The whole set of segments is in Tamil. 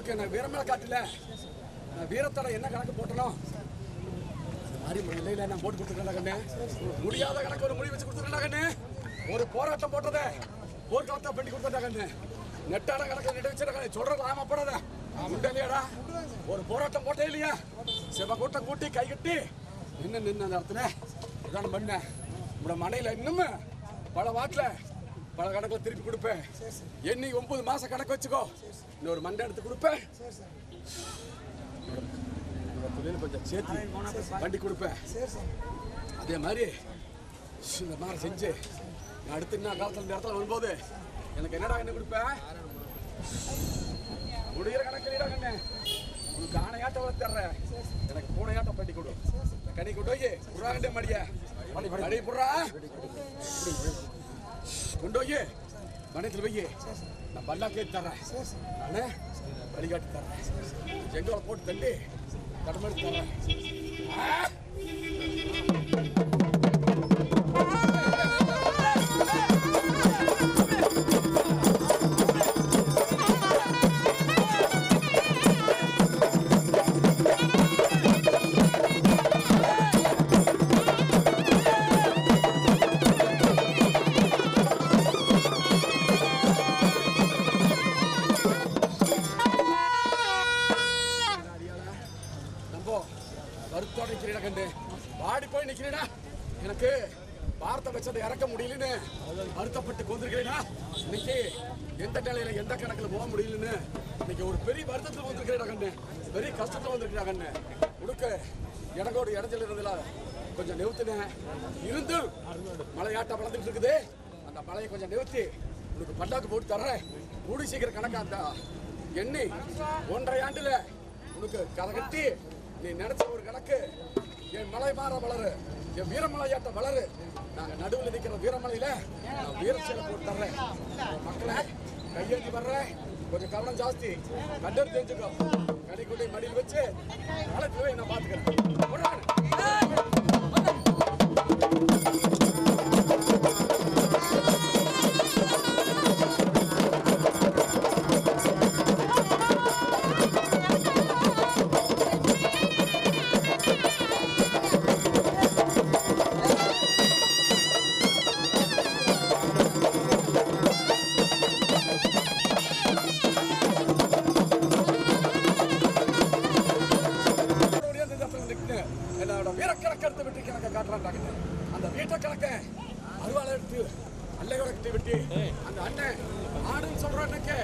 உனக்கு நான் வீரமேல காட்டல, நான் வீரத்தோட என்ன கணக்கு போட்டணும் மாதிரி இல்லையில நான் போட்டு கொடுத்துருக்கேன் கண்ணு. முடியாத கணக்கு ஒரு முடி வச்சு கொடுத்துருக்கேன் கண்ணு. ஒரு போராட்டம் போட்டதே போர்க்காலத்தை பண்ணி கொடுத்துட்டா கண்ணு. நெட்டாட கணக்கு நெட்ட வச்சிருக்கேன் சொல்றது ஆமா போடாத இல்லையாடா. ஒரு போராட்டம் போட்டே இல்லையா, செவ கூட்டம் கூட்டி கை கட்டி நின்று அந்த இடத்துல இதான் பண்ண உங்களோட மனையில இன்னும் பல வாட்டில் பல கணக்கில் திருப்பி கொடுப்பேன். எண்ணி 9 மாசம் கணக்கு வச்சுக்கோ, இன்னொரு மண்டை எடுத்து கொடுப்பேன். தொழில் கொஞ்சம் சேர்த்து வண்டி கொடுப்பேன். அதே மாதிரி இந்த மாதிரி செஞ்சு நான் அடுத்து என்ன காலத்தில் இந்த இடத்துல வரும்போது எனக்கு என்னடா என்ன கொடுப்பேன், முடிகிற கணக்கிலடா கண்ணு. உனக்கு ஆணையாட்டம் வளர்த்து தர்றேன், எனக்கு பூனையாட்டம் பண்ணி கொடு. கனி கொண்டு போய் புறாண்டே மடிய அடி புறா கொண்டு போய் மனத்தில் போய் நான் பல்லாக்கே தர்றேன். நான் வழிகாட்டி தர்றேன், செங்கோலை போட்டு தள்ளி தடமெடுத்து தர்றேன். வருத்தோட நிக்கிறீடா கண்டு, வாடி போய் நிக்கிறீடா. எனக்கு வார்த்தை வச்சதை இறக்க முடியலன்னு வருத்தப்பட்டு கொண்டிருக்கிறேடா. இன்னைக்கு எந்த நிலையில எந்த கணக்குல போக முடியலன்னு இன்னைக்கு ஒரு பெரிய வருத்தத்தில் வந்திருக்கிறேடா கண்ணு, பெரிய கஷ்டத்தில் வந்திருக்கிறா கண்ணு. உனக்கு எனக்கோட இடைஞ்சல் இருந்ததுல கொஞ்சம் நிறுத்தினேன், இருந்து மழையாட்டம் வளர்ந்துட்டு இருக்குது. அந்த மழையை கொஞ்சம் நிறுத்தி உனக்கு பல்லாக்கு போட்டு தர்றேன். கூடி சீக்கிரம் கணக்கா அந்த எண்ணி 1.5 ஆண்டுல உனக்கு கதை கட்டி நீ நினைச்ச ஒரு கணக்கு என் மலை மாற வளரு, என் வீரமலையாட்டம் வளரு. நாங்க நடுவில் நிற்கிற வீரமலையில நான் வீரச்சேலை போட்டு தர்றேன். மக்களை கையெழுதி வர்றேன், கொஞ்சம் கவனம் ஜாஸ்தி, கண்டர் தெரிஞ்சுக்கோ. கடைக்குள்ளே மடியில் வச்சு நாளைக்கு போய் நான் பார்த்துக்கிறேன். என்னோட வீரக்கணக்கெடுத்து வெற்றி கணக்கை காட்டுறாங்க. அந்த வீட்டை கணக்கை அருவாலை எடுத்து அல்லையோட கிட்ட வெட்டி அந்த அண்ணன் ஆடுன்னு சொல்ற அன்னைக்கு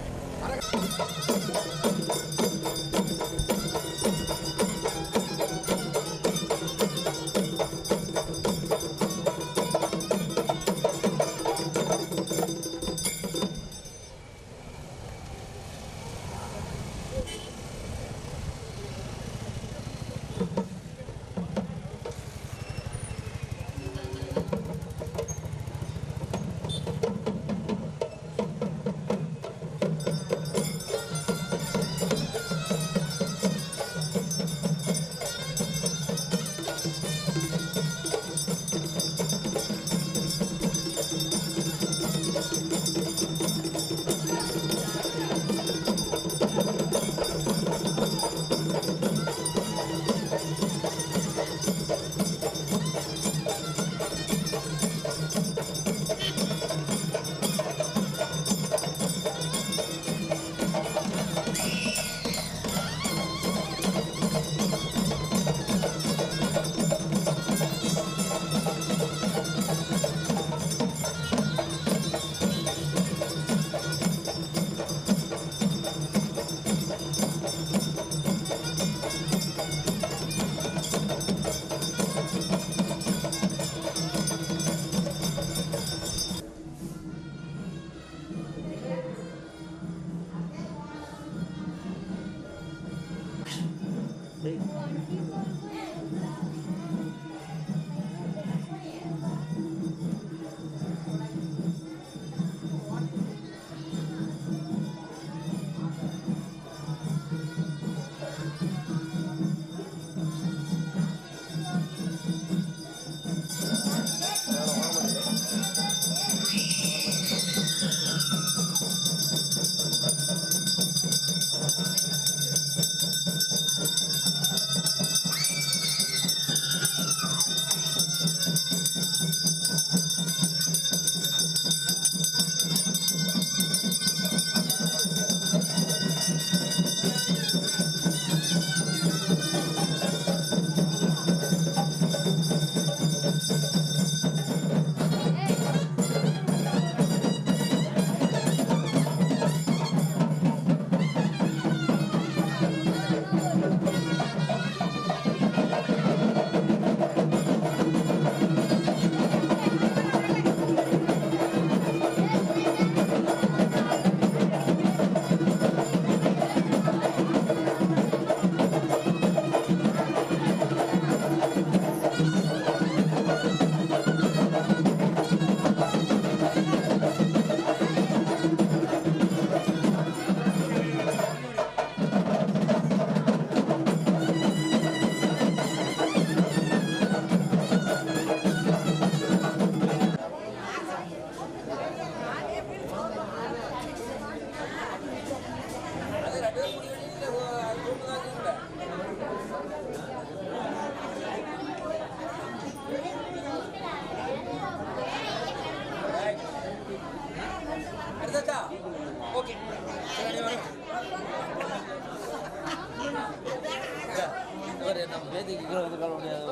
ஆயிரத்துக்கு கீழே வந்து கால முடியாது.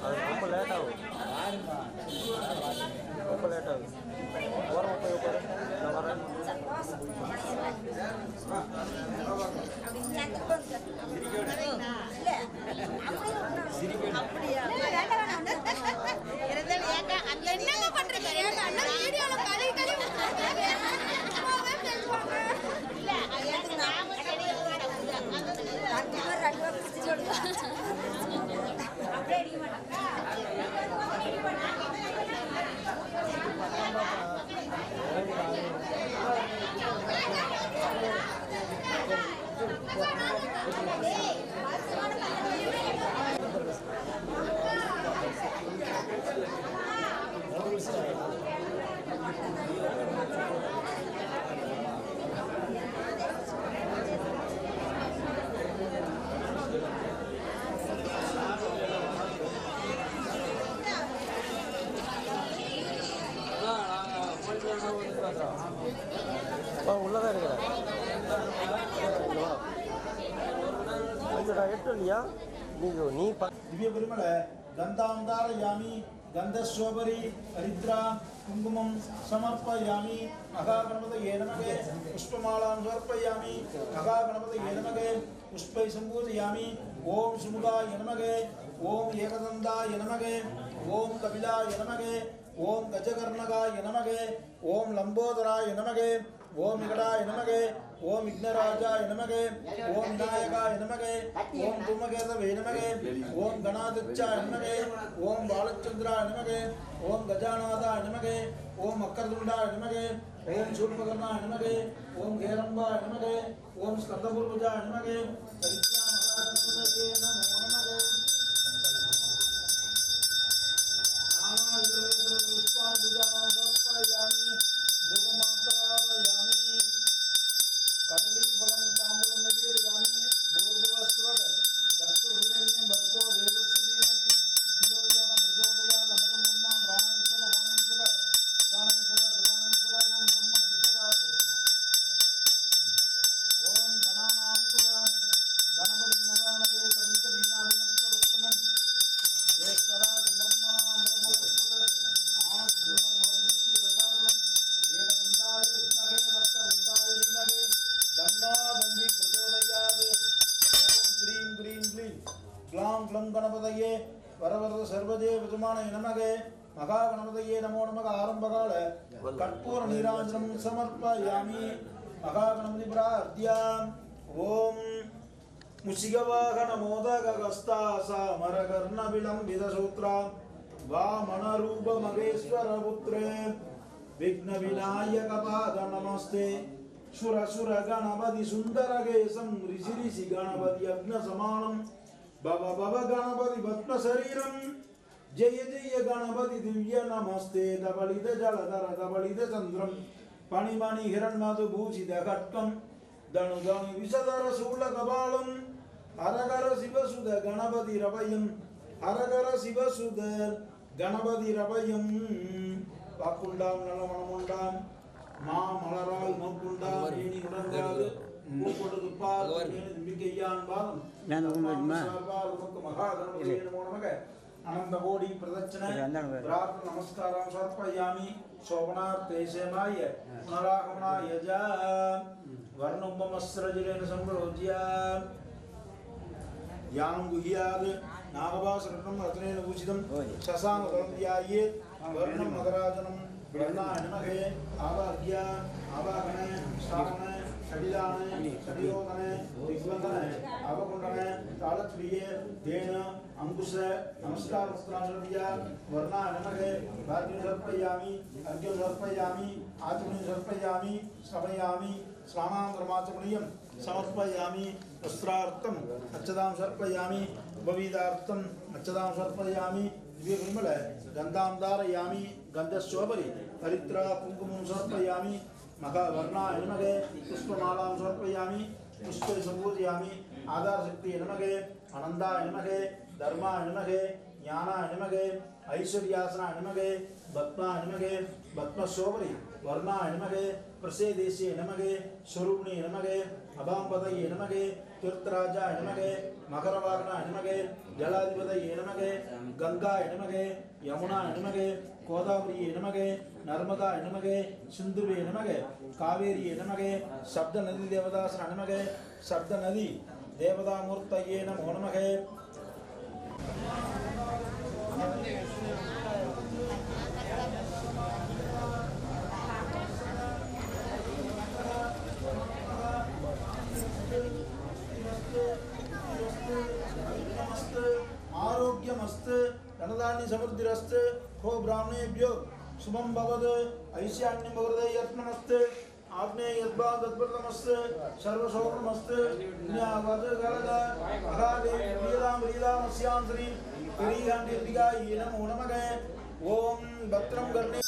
அது ரொம்ப லேட் ஆகும், ரொம்ப லேட் ஆகும். ஓரம் போய் உட்காரு, நான் வரேன். உள்ளதான் இருக்கிறேன் கொஞ்சம் எட்டு இல்லையா நீ दिव्य परिमल गंधांधारयामि गंधस्वपरि हरिद्रा कुंकुमं समर्पयामि महागणपतये नमः पुष्पमालां समर्पयामि महागणपतये नमः पुष्पै संपूजयामि ओम सुमुखाय नमः ओम एकदन्ताय नमः ओम कपिलाय नमः ओम गजकर्णकाय नमः ओम लंबोदराय नमः ओम विकटाय नमः ओम विघ्नराजाय नमः ओम विनायकाय नमः ओम धूमकेतवे नमः ओम गणाध्यक्षाय नमः ओम बालचंद्राय नमः ओम गजानाथाय नमः ओम मकरतुंडाय नमः ओम शूर्पकर्णाय नमः ओम हेरंबाय नमः ओम स्कंदपूर्वजाय नमः गणपतये वरवरद सर्वदे विजमानय नमः महागणपतये नमो नमः आरंभकाल कर्पूर नीराजनं समर्पयामि महागणपति प्रार्थ्य ओम मुसिगवाहन मोदकगस्ता सामरकर्ण विलंबित सूत्र वामन रूप महेश्वर पुत्रे विघ्न विनायक पाद नमस्ते सुर सुर गणपति सुंदर केशं ऋषि ऋषि गणपति अग्न समानं भव भव गणपति पद्म शरीरं जय जय गणपति दिव्य नमस्ते धवलित जलधर धवलित चंद्रम पणिमणि हिरण्मधु भूषित खड्गं धनु धनु विषधर शूल कपालं हरकर शिवसुत गणपति रवयं हरकर शिवसुत गणपति रवयं वाकुंडाम नलमणमुंडाम मा मलराल मोकुंडाम ஏனி உடங்காது மூக்கொடு துப்பால் நம்பிக்கையான் பாதம் சர்வால் நமக்கு மகாகணபதியே நமோ நமக अनंत कोटि प्रदक्षिण प्रार्थना नमस्कारां समर्पयामि शोभनार्थे सेनाय पुनरागमनाय च वर्णोपमस्रजिरेण संप्रोज्य यानं गुह्यात् नागभासरत्नं रत्नेन भूषितं शशाङ्कदन्त्याये वर्णं मकराजनं वर्णाय नमः आवाह्य आवाहने श्रावणे षडिदाने षडियोदने दिग्बन्धने अवकुण्डने तालक्रिये तेन अंकुश नमस्कार वस्त्रांशर्य वर्णाय नमः भाग्यं समर्पयामि अर्घ्यं समर्पयामि आचमनीं समर्पयामि समयामि स्नानान्तरमाचमनीयं समर्पयामि वस्त्रार्थम् अच्छतां समर्पयामि उपवीतार्थम् अच्छतां समर्पयामि दिव्यपरिमल गन्धां धारयामि गन्धस्योपरि हरिद्रा कुङ्कुमं समर्पयामि महावर्णाय नमः पुष्पमालां समर्पयामि पुष्पे संपूजयामि आधारशक्तिये नमः आनन्दाय नमः धर्माय नमः ज्ञानाय नमः ऐश्वर्यासनाय नमः भक्ताय नमः भक्तशोभरि वर्णाय नमः प्रसेदेशे नमगे स्वरूपणे नमगे अभांपतये नमगे तीर्थराजाय नमगे मकरवार्णाय नमगे जलाधिपतये नमगे गंगाय नमगे यमुनाय नमगे गोदावरी नमगे नर्मदाय नमगे सिंधुवे नमगे कावेरी नमगे शब्द नदी देवदास नमगे शब्द नदी देवतामूर्तये नमो नमगे आरोग्यमस्त धनधान्य समृद्धिरस्त हो ब्राह्मणेभ्यो शुभम भवद ऐश्वर्यं भवद यत्नमस्त आग्नेय यद्भाग तत्प्रथमस्त सर्वशोभनमस्त न्यावद गलद अगादे वीराम अस्यां श्री करीहंडिगाय नमो नमः ओम भद्रं कर्णे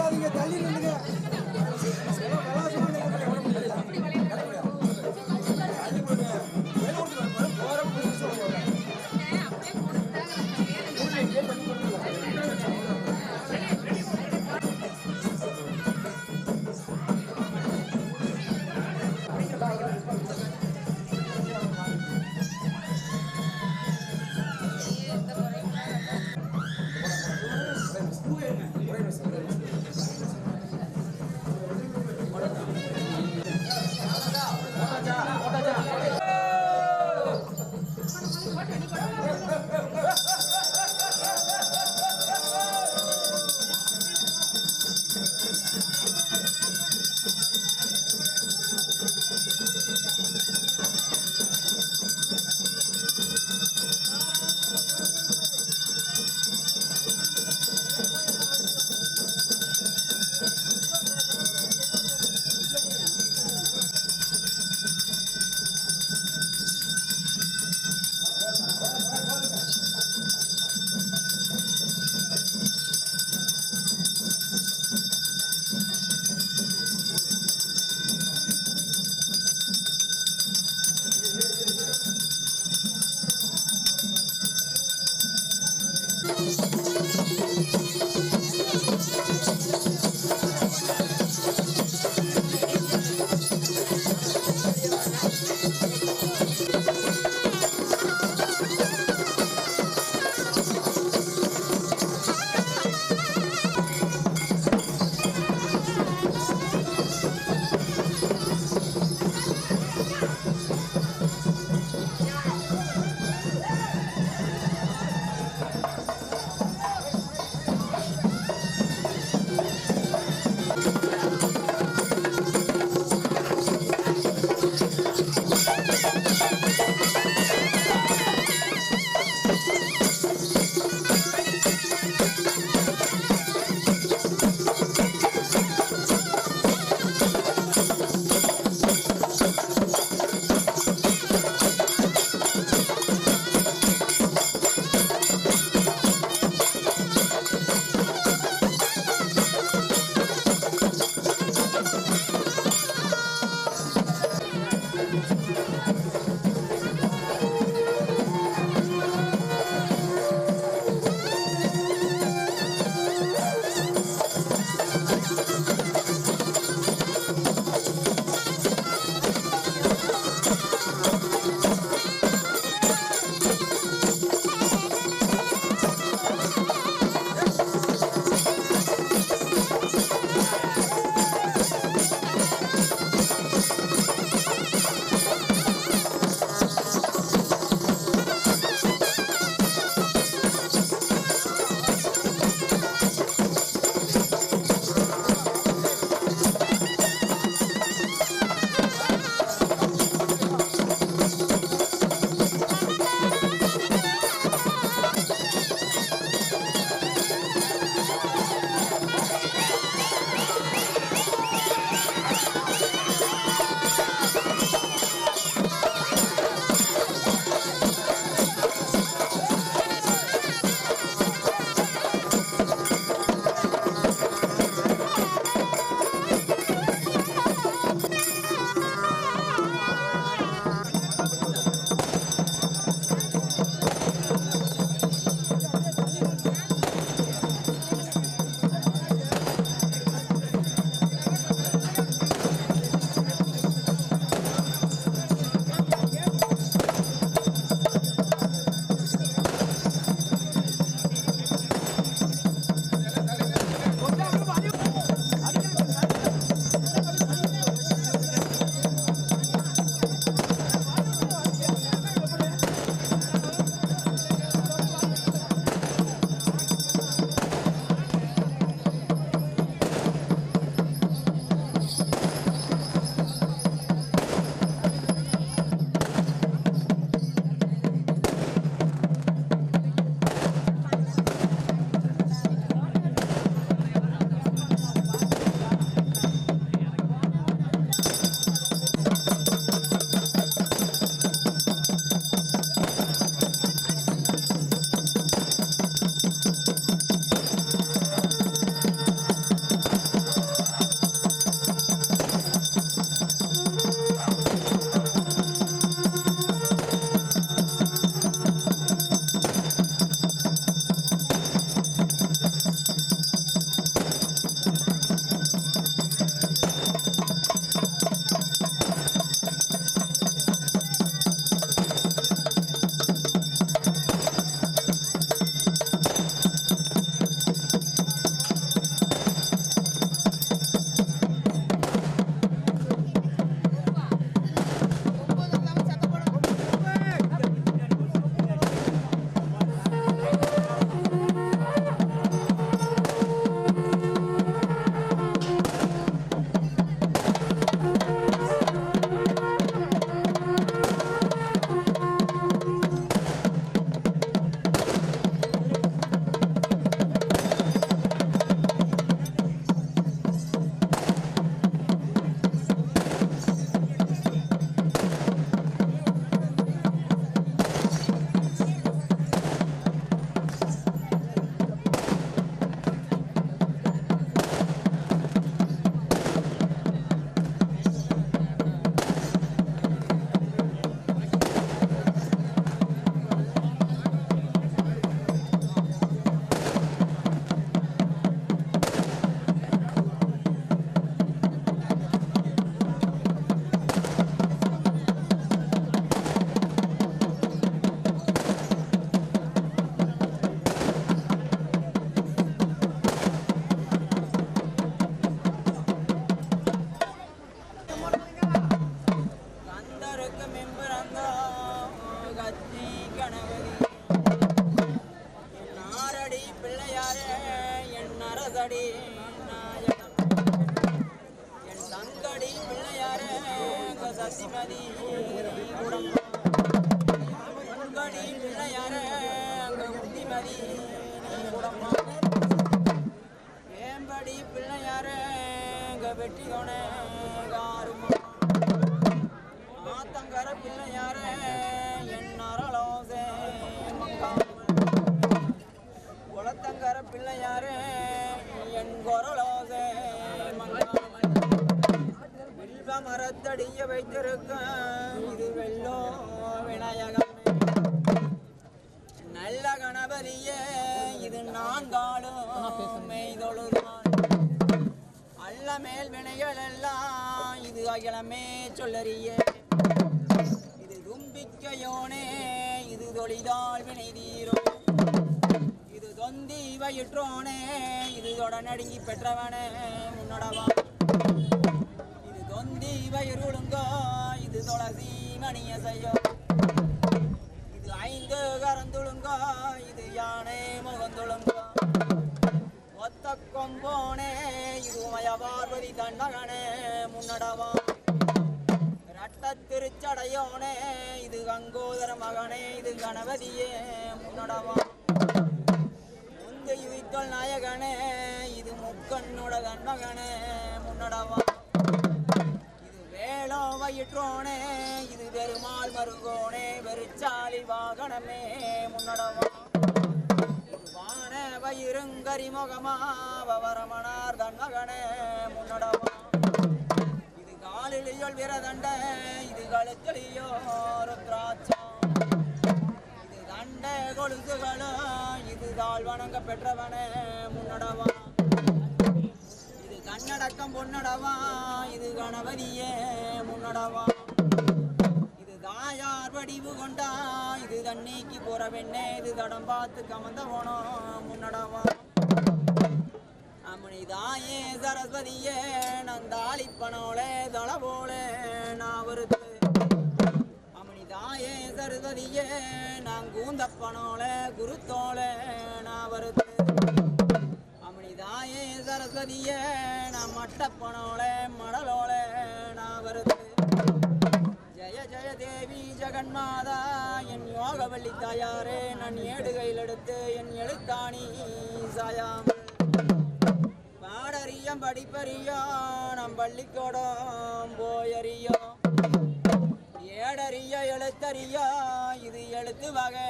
நிக்காதீங்க, தள்ளி நில்லுங்க. Gracias. வெற்றி துணை காருமா ஆத்தங்கர பிள்ளையாரே என் அரளோசே குளத்தங்கர பிள்ளையாரே என் குரலோசே வில்வ மரத்தடிய வைத்திருக்க இது வெள்ளோ விநாயகமே நல்ல கணபதியே இது நான்காலும் மெய்தொழுதான் அல்ல மேல் வினைகள் எல்லாம் இது அகிலமே சொல்லறிய இது தும்பிக்கையோனே இது தொழிதாள் வினை தீரும் இது தொந்தி வயிற்றோனே இது தொட நடுங்கி பெற்றவனே முன்னடவா இது தொந்தி வயிறுழுங்கோ இது துளசி மணிய செய்யோ இது ஐந்து கரந்துழுங்கோ இது யானை முகந்துழுங்கோ ஒத்த கொம்போனே இது உமய பார்வதி தண்டகனே முன்னடவா ரட்ட திருச்சடையோனே இது கங்கோதர மகனே இது கணபதியே முன்னடவா முந்தை வித்தல் நாயகனே இது முக்கண்ணுட கண்மகனே முன்னடவா இது வேளோ வயிற்றோனே இது பெருமாள் மருகோனே வெறிச்சாலி வாகனமே முன்னடவா வான வயிறுங்கரி முகமா வவரமனார் தன்மகனே முன்னடவா இது காலிலியல் விரதண்ட இது கழுத்தலியோ ருத்ராட்சம் இது தண்ட கொழுசுகளும் இது தாழ் வணங்க பெற்றவனே முன்னடவா இது கண்ணடக்கம் பொன்னடவா இது கணபதியே முன்னடவா தாயார் வடிவு கொண்டா இது தண்ணிக்கு போற வெண்ணே இது தடம் பார்த்து கமந்த போனோம் முன்னடவா அம்மணி தாயே சரஸ்வதியே நந்தாளிப்பனோளே தள போலே நான் வருத்து அம்மணி தாயே சரஸ்வதியே நான் கூந்தப்பனோளே குருத்தோளே நான் வருத்து அம்மணி தாயே சரஸ்வதியே நான் மட்டப்பனோளே மடலோளே நான் வருத்து ஜய ஜய தேவி ஜெகன்மாதா என் யோகவல்லி தாயாரே நான் ஏடுகையில் எடுத்து என் எழுத்தாணி சாயாமல் பாடறியம் படிப்பறியோ நம் பள்ளிக்கூடம் போயறியோ ஏடறிய எழுத்தறியோ இது எழுத்து வகை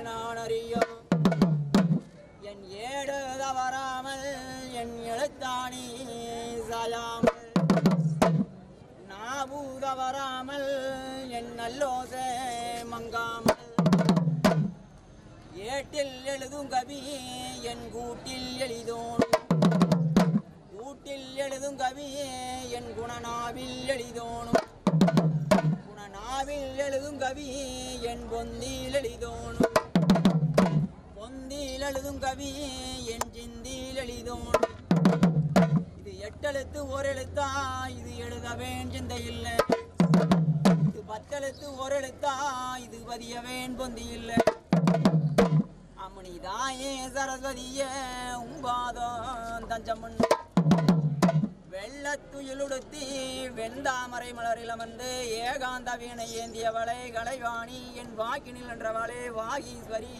நான் அறியோ என் ஏடு தவறாமல் என் எழுத்தாணி சாயாமல் நாபூதவராமல் என் நல்லோசே மங்காமல் ஏட்டில் எழுதும் கவி என் கூட்டில் எளிதோனும் கூட்டில் எழுதும் கவி என் குணநாவில் எளிதோனும் குணநாவில் எழுதும் கவி என் பொந்தில் எளிதோனும் பொந்தில் எழுதும் கவி என் சிந்தில் எளிதோனும் இது எட்டெழுத்து ஒரு எழுத்தா இது எழுதவேன் சிந்தை இல்லை இது பத்தெழுத்து ஒரு எழுத்தா இது பதியவேன் பொந்தி இல்லை அம்மணி தாயே சரஸ்வதியே உம்பாதம் தஞ்சமன் வெள்ளத்துயிலுடுத்தி வெந்தாமரை மலரில் அமர்ந்து ஏகாந்த வீணை ஏந்தியவளை கலைவாணி என் வாக்கினில் என்றவளே வாகீஸ்வரி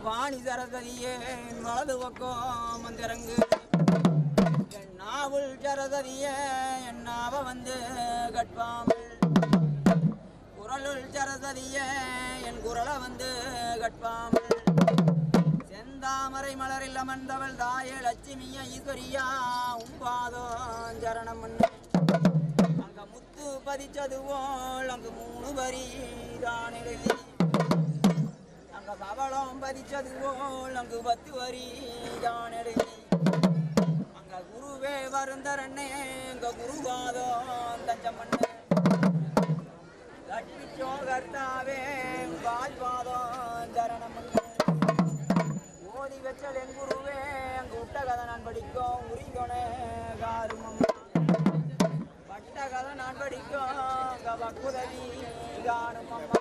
வாணி சரஸ்வதியே என் வலது பக்கம் மந்திரங்கு என் நாவுள் சரஸ்வதியே என் நாவ வந்து கட்பாமல் குரலுள் சரஸ்வதியே என் குரலை வந்து கட்பாமல் செந்தாமரை மலரில் அமர்ந்தவள் தாயே லட்சுமியா ஈஸ்வரியா உம்பாதோ சரணம் அங்க முத்து பதிச்சதுவோள் அங்கு 3 வரி தான் எழுதி அங்க பவளம் பதிச்சதுவோள் அங்கு 10 வரி தான் எழுதி அங்க குருவே வருந்தரண்ணே அங்க குருவாதோ தஞ்சமண்ணே கட்டிச்சோ கர்த்தாவே வாழ்வாதோ சரணம் ஓதி வச்சல் என் குருவே அங்க விட்ட கதை நான் படிக்கும் உரிகொனே காருமம் பட்ட கதை நான் படிக்கும் அங்க பக்குதவி காணும் அம்மா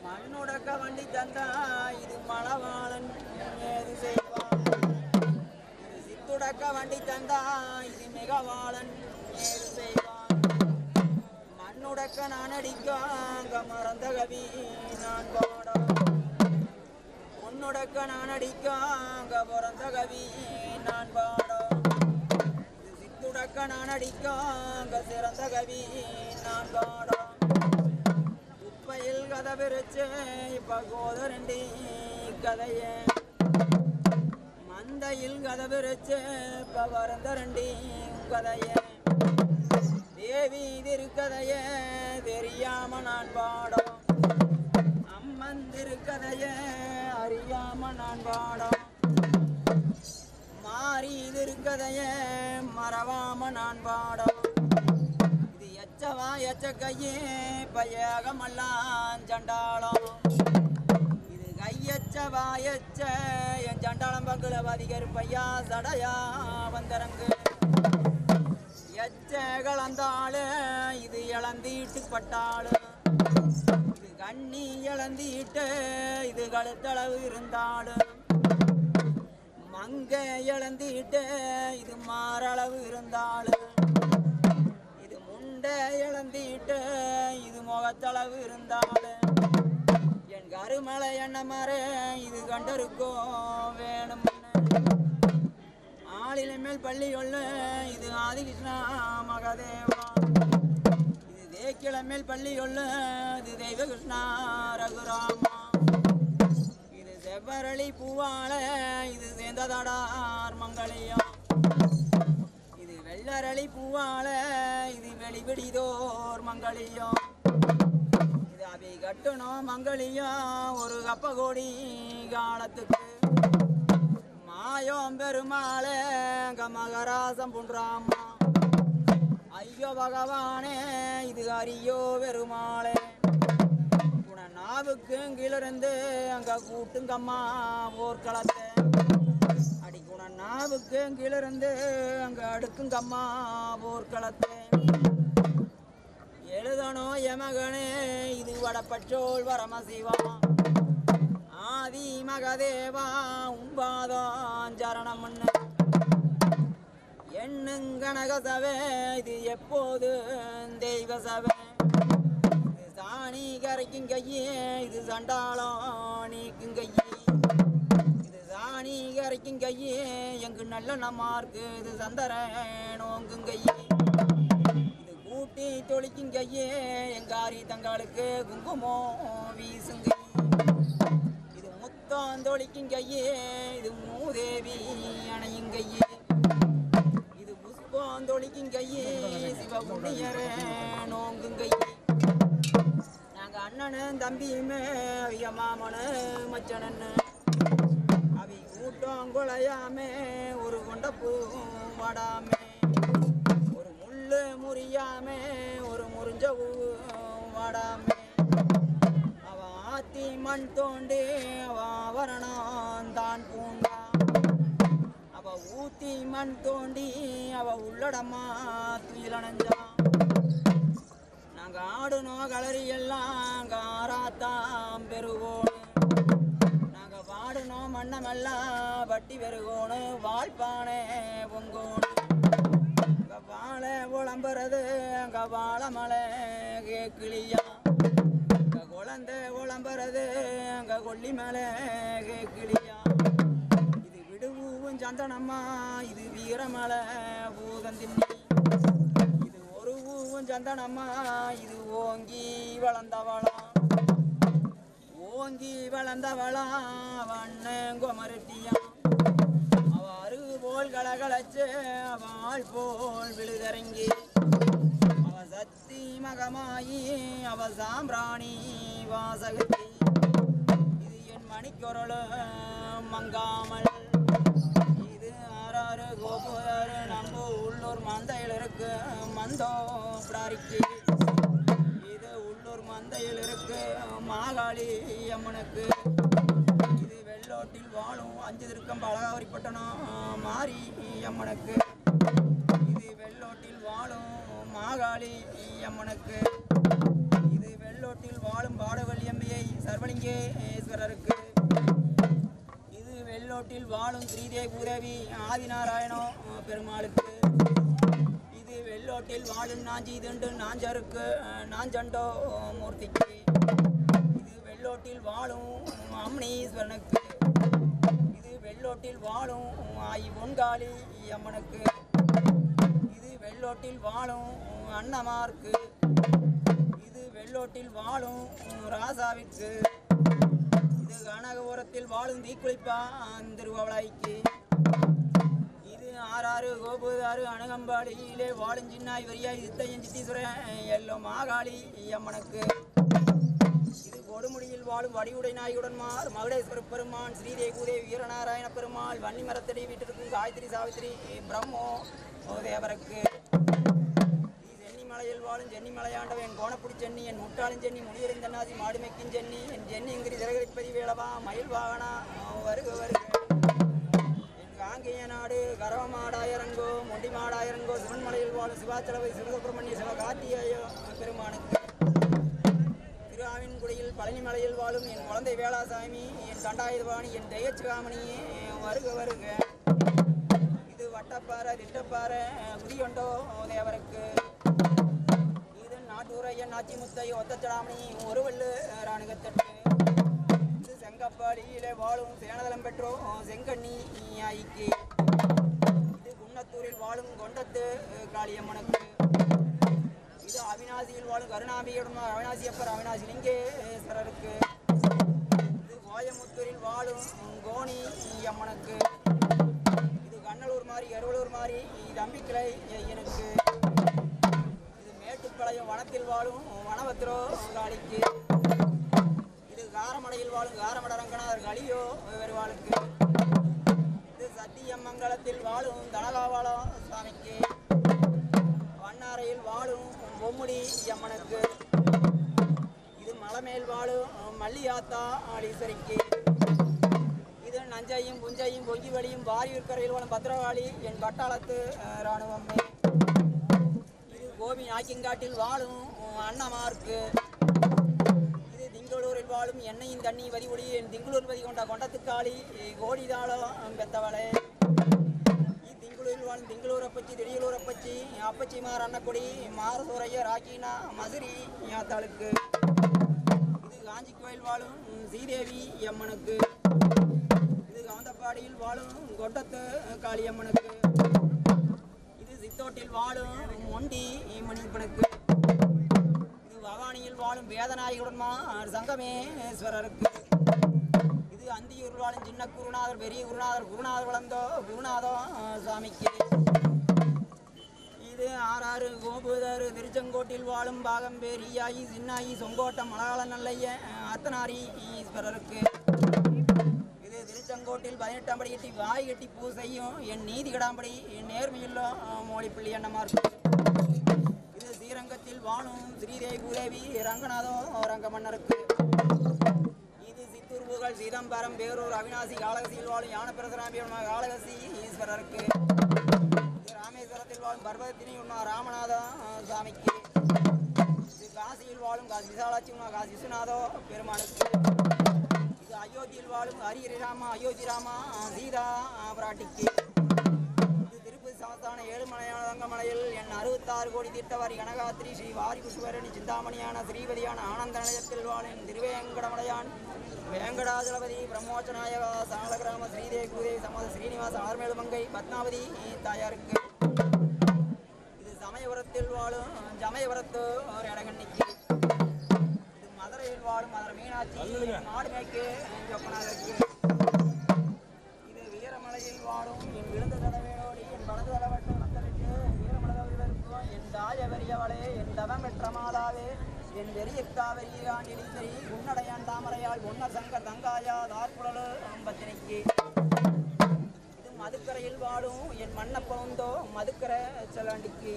மண்ணுடக்க வண்டி தந்தா இது மணவாளன் ஏது செய்வான் இது சித்துடக்க வண்டி தந்தா இது மிகவாளன் ஏது செய்வான் மண்ணுடக்க நான் அடிக்க அங்க மறந்த கவி நான் பாடம் பொன்னுடக்க நான் அடிக்க அங்க பிறந்த கவி நான் பாடம் இது சித்துடக்க நான் அடிக்காங்க சிறந்த கவி நான் பாடம் உப்பையில் கதை பிரிச்சு இப்ப கோதரண்டி கதைய மந்தையில் கதை பிரிச்சு இப்ப வரந்தரண்டி கதைய தேவி திருக்கதைய தெரியாம நான் பாடம் அம்மன் திருக்கதைய அறியாம நான் பாடம் மாறி திருக்கதைய மறவாம நான் பாடம் இது எச்சவா எச்ச கையே பையகமெல்லாம் சண்டாளம் இது கையச்சவா எச்ச என் சண்டாளம் பங்குல பதிகர் பையா சடையா வந்தரங்கு எச்ச கலந்தாளு இது இளந்தீட்டு பட்டாளு இது கண்ணி இளந்தீட்டு இது கழுத்தளவு இருந்தாளு மங்க இழந்திட்டு இது மாறளவு இருந்தாலும் இது முண்டை இழந்திட்டு இது முகத்தளவு இருந்தாலும் என் கருமலை எண்ண மாறு இது கண்டருக்கோ வேணும் ஆளில மேல் பள்ளி கொள்ள இது ஆதிகிருஷ்ணா மகாதேவா இது தேக்கிழ மேல் பள்ளி கொள்ள இது தெய்வகிருஷ்ணா ரகுராமா செவ்வரளி பூவால இது சேர்ந்ததாடார் மங்களையும் இது வெள்ளரளி பூவால இது வெளிவிடிதோர் மங்களையும் இது அவை கட்டணும் மங்களையும் ஒரு கப்ப கோடி காலத்துக்கு மாயம் பெருமாள மகராசம் புன்றாமா ஐயோ பகவானே இது அரியோ பெருமாளே நாவுக்கு கீழிருந்து அங்க கூட்டுங்கம்மா போர்க்களத்தை அடிக்குண நாவுக்கு கீழிருந்து அங்க அடுக்குங்கம்மா போர்க்களத்தை எழுதணும் எமகனே இது வடப்பற்றோல் வரமசிவா ஆதி மகதேவா உம்பாதான் சரணம் எண்ணுங்கனக சபை இது எப்போது தெய்வ சபை சாணி கரைக்கும் கையே இது சண்டாளம் நீக்கும் கையே இது சாணி கரைக்கும் கையே எங்கு நல்ல நம்மார்க்கு இது சந்தர நோங்கும் கையே இது கூட்டி தொளிக்கும் கையே எங்காரி தங்களுக்கு குங்குமம் வீசும் கையே இது முத்தம் தொளிக்கும் கையே இது மூதேவி அணையும் கையே இது புஷ்பம் தொளிக்கும் கையே சிவபுண்ணியர நோங்கும் கையே அண்ணனும் தம்பியுமே அவிய மாமனு மச்சனன்னு அவி கூட்டம் குலையாமே ஒரு கொண்டப்பூ வாடாமே ஒரு முள்ளு முறியாமே ஒரு முறிஞ்ச பூ வாடாமே அவ ஆத்தி மண் தோண்டி அவ ஆவரணம் தான் பூண்டா அவ ஊத்தி மண் தோண்டி அவ உள்ளடமா துயிலணைஞ்சா நாங்க ஆடுனோம் களரி எல்லாம் காராத்தாம் பெருகோணு நாங்க பாடுனோம் மண்ணமெல்லாம் பட்டி பெருகோணு வாழ்பானே பொங்கோணு அங்க வாழை உளம்புறது அங்க வாழை மலை கேக்கிளியா அங்க குழந்தை உளம்புறது அங்க கொல்லி மலை கேக்கிளியா இது விடுவும் சந்தனம்மா இது வீரமலை பூதந்தின்னி சந்தனம்மா இது ஓங்கி வளர்ந்தவளா ஓங்கி வளர்ந்தவளா வண்ணன் குமரட்டியா அவ அருகு போல் கலகலச்சு அவள் போல் விழுதரங்கி அவ சக்தி மகமாயி அவ சாம்பிராணி வாசகத்தி இது என் மணிக்கொரளு மங்காமல் இது ஆறாறு கோபுராறு நம்ம உள்ளூர் மந்தையில் இருக்கு மந்தோ பிடாரிக்கு இது உள்ளூர் மந்தையில் இருக்கு மாகாளி அம்மனுக்கு இது வெள்ளோட்டில் வாழும் 5 திருக்கம் பலகாவரிப்பட்டனம் மாரி அம்மனுக்கு இது வெள்ளோட்டில் வாழும் மாகாளி அம்மனுக்கு இது வெள்ளோட்டில் வாழும் பாடவல்லியம்மையை சர்வலிங்கேஸ்வரருக்கு இது வெள்ளோட்டில் வாழும் ஸ்ரீதேவி பூதேவி ஆதிநாராயணோ பெருமாளுக்கு இது வெள்ளோட்டில் வாழும் நாஞ்சி திண்டு நாஞ்சருக்கு நாஞ்சண்டோ மூர்த்திக்கு இது வெள்ளோட்டில் வாழும் அம்மனீஸ்வரனுக்கு இது வெள்ளோட்டில் வாழும் ஆயி பொன்காளி அம்மனுக்கு இது வெள்ளோட்டில் வாழும் அண்ணமார்க்கு, இது வெள்ளோட்டில் வாழும் ராசாவிற்கு, இது கனகபுரத்தில் வாழும் தீக்குளிப்பான் திருவவளைக்கு, இது ஆறாறு கோபுதாறு அணுகம்பாடியிலே வாழும் சின்னாய் வரியாய் சித்தையன் சித்தீஸ்வரன் எல்லோ மாகாளி அம்மனுக்கு, இது கொடுமுடியில் வாழும் வடிவுடை நாயுடன்மார் மகுடேஸ்வர பெருமான் ஸ்ரீதேவி பூதேவி வீரநாராயண பெருமாள் வன்னி மரத்தடி வீட்டிற்கும் காயத்ரி சாவித்திரி பிரம்மோ தேவருக்கு, சென்னிமலையில் வாழும் சென்னிமலையாண்டவன் கோணப்புடி சென்னி என் முட்டாளின் சென்னி முனிவரின் தன்னாசி மாடுமைக்கும் சென்னி என் சென்னிங்கிரி சிறகரிப்பதி வேளவா மயில் வாகனா வருக வருக, என் காங்கேய நாடு கரவமாடாயிரங்கோ மொண்டி மாடாயிரங்கோ சிவன்மலையில் வாழும் சிவாச்சலபதி சிவசுப்பிரமணிய சிவகார்த்திகேய பெருமானுக்கு, திருஆவின்குடியில் பழனிமலையில் வாழும் என் குழந்தை வேளாசாமி என் கண்டாயுதபாணி என் தெய்வச்சிகாமணியே வருக வருக, இது வட்டப்பாறை திட்டப்பாறை குதியொண்டோ தேவருக்கு, இது நாட்டூரையன் நாச்சி முத்தை ஒத்தச்சடாமணி ஒருவல்லு ராணுகத்தட்டு, இது செங்கப்பாடியிலே வாழும் சேனதலம் பெற்றோ செங்கண்ணி ஆயிக்கு, இது குன்னத்தூரில் வாழும் கொண்டத்து காளியம்மனுக்கு, இது அவிநாசியில் வாழும் கருணாம்பியுடன் அவிநாசி அப்பர் அவிநாசி லிங்கேஸ்வரருக்கு, இது கோயமுத்தூரில் வாழும் கோணி அம்மனுக்கு, இது கண்ணலூர் மாறி அருவலூர் மாறி தம்பிக்கிளை ஐயனுக்கு, இது மேட்டுப்பாளையம் வனத்தில் வாழும் வனபத்ரோ காளிக்கு, இது காரமடையில் வாழும் காரமடரங்கனார் களியோ பெருவாளுக்கு, இது சத்தியமங்கலத்தில் வாழும் தனகாவாளம் சுவாமிக்கு, வண்ணாரையில் வாழும் பொம்முடி அம்மனுக்கு, இது மலைமேல் வாழும் மல்லியாத்தா ஆடீஸ்வரிக்கு, இது நஞ்சையும் புஞ்சையும் பொங்கி வழியும் வாரியூர்கரையில் வாழும் பத்திரகாளி என் பட்டாளத்து இராணுவமே, இது கோபி நாக்கிங்காட்டில் வாழும் அண்ணமார்க்கு, இது திங்களூரில் வாழும் எண்ணெயும் தண்ணி வதிபொடி என் திங்களூர் வதி கொண்ட கொண்டத்துக்காளி கோடிதாளம் பெத்தவளே, திங்களூர் அப்பச்சி திடீலூர் அப்பச்சி அப்பச்சிமார் அன்னக்குடி மாரசூரைய ராக்கினா மதுரி யாத்தாளுக்கு, இது காஞ்சி கோயில் வாழும் ஸ்ரீதேவி அம்மனுக்கு, இது கவந்தப்பாடியில் வாழும் கொண்டத்து காளியம்மனுக்கு, இது சித்தோட்டில் வாழும் மொண்டி மணிப்பனுக்கு, இது பவானியில் வாழும் வேதநாயகுடன்மா சங்கமேஸ்வரருக்கு, இது அந்தியூர் வாழும் சின்ன குருநாதர் பெரிய குருநாதர் குருநாதர் வளர்ந்தோ குருநாதோ சுவாமிக்கு, இது ஆறாறு கோபுதாறு திருச்செங்கோட்டில் வாழும் பாகம்பேர் ஈயாயி சின்னாயி சொங்கோட்டம் மலகாள நல்லைய அர்த்தநாரி ஈஸ்வரருக்கு, இது திருச்செங்கோட்டில் 18 படி கட்டி வாய் கட்டி பூ செய்யும் என் நீதி கிடாம்படி என் நேர்மையுள்ளோ மோழிப்பள்ளி அண்ணமார்க்கு, இது ஸ்ரீரங்கத்தில் வாழும் ஸ்ரீதேவி பூதேவி ரங்கநாதோ ரங்கமன்னருக்கு, இது சித்தூர்புகள் சீதம்பரம் பேரூர் அவிநாசி காளகசியில் வாழும் யான பிரசராமி காளகசி ஈஸ்வரருக்கு, ராமேஸ்வரத்தில் வாழும் பர்வதத்தினி உண்ணா ராமநாதா சாமிக்கு, இது காசியில் வாழும் காசி விசாலாட்சி உண்ணா காசி விஸ்வநாதோ பெருமாளுக்கு, இது அயோத்தியில் வாழும் ஹரிஹரி ராமா அயோத்தி ராமா சீதா பிராட்டிக்கு, இது திருப்பதி சமஸ்தான ஏழுமலையான தங்கமலையில் என் 66 கோடி தீர்த்தவாரி கனகாத்திரி ஸ்ரீ வாரி புஷ்வரணி சிந்தாமணியான ஸ்ரீபதியான ஆனந்த நிலையத்தில் வாழும் திருவேங்கடமலையான் வேங்கடாஜலபதி பிரம்மோச்சநாயகா சாலகிராம ஸ்ரீதேவி பூதேவி சமத ஸ்ரீனிவாச ஆர்மேலுமங்கை பத்மாவதி தாயாருக்கு, இது சமயபுரத்தில் வாழும் ஜமயபுரத்து ஒரு இடகண்ணிக்கு, இது மதுரையில் வாழும் மதுரை மீனாட்சி மாடுமேக்கு சொப்பனாருக்கு, இது வீரமலையில் வாழும் என் விழுந்த தடவேனோடி என் வலது தடவட்டம் நத்தலிட்டு வீரமலதவிருக்கும் என் தாய பெரியவளே என் தவம் பெற்ற மாதாவே என் வெறியக்காவரி ஆண்டிலிசரி உன்னடையான் தாமரையால் ஒன்ன சங்கர் தங்காயா தார்குழலு அம்பத்தினிக்கு, இது மதுக்கரையில் வாழும் என் மன்னப்பவுந்தோ மதுக்கர செலாண்டிக்கு,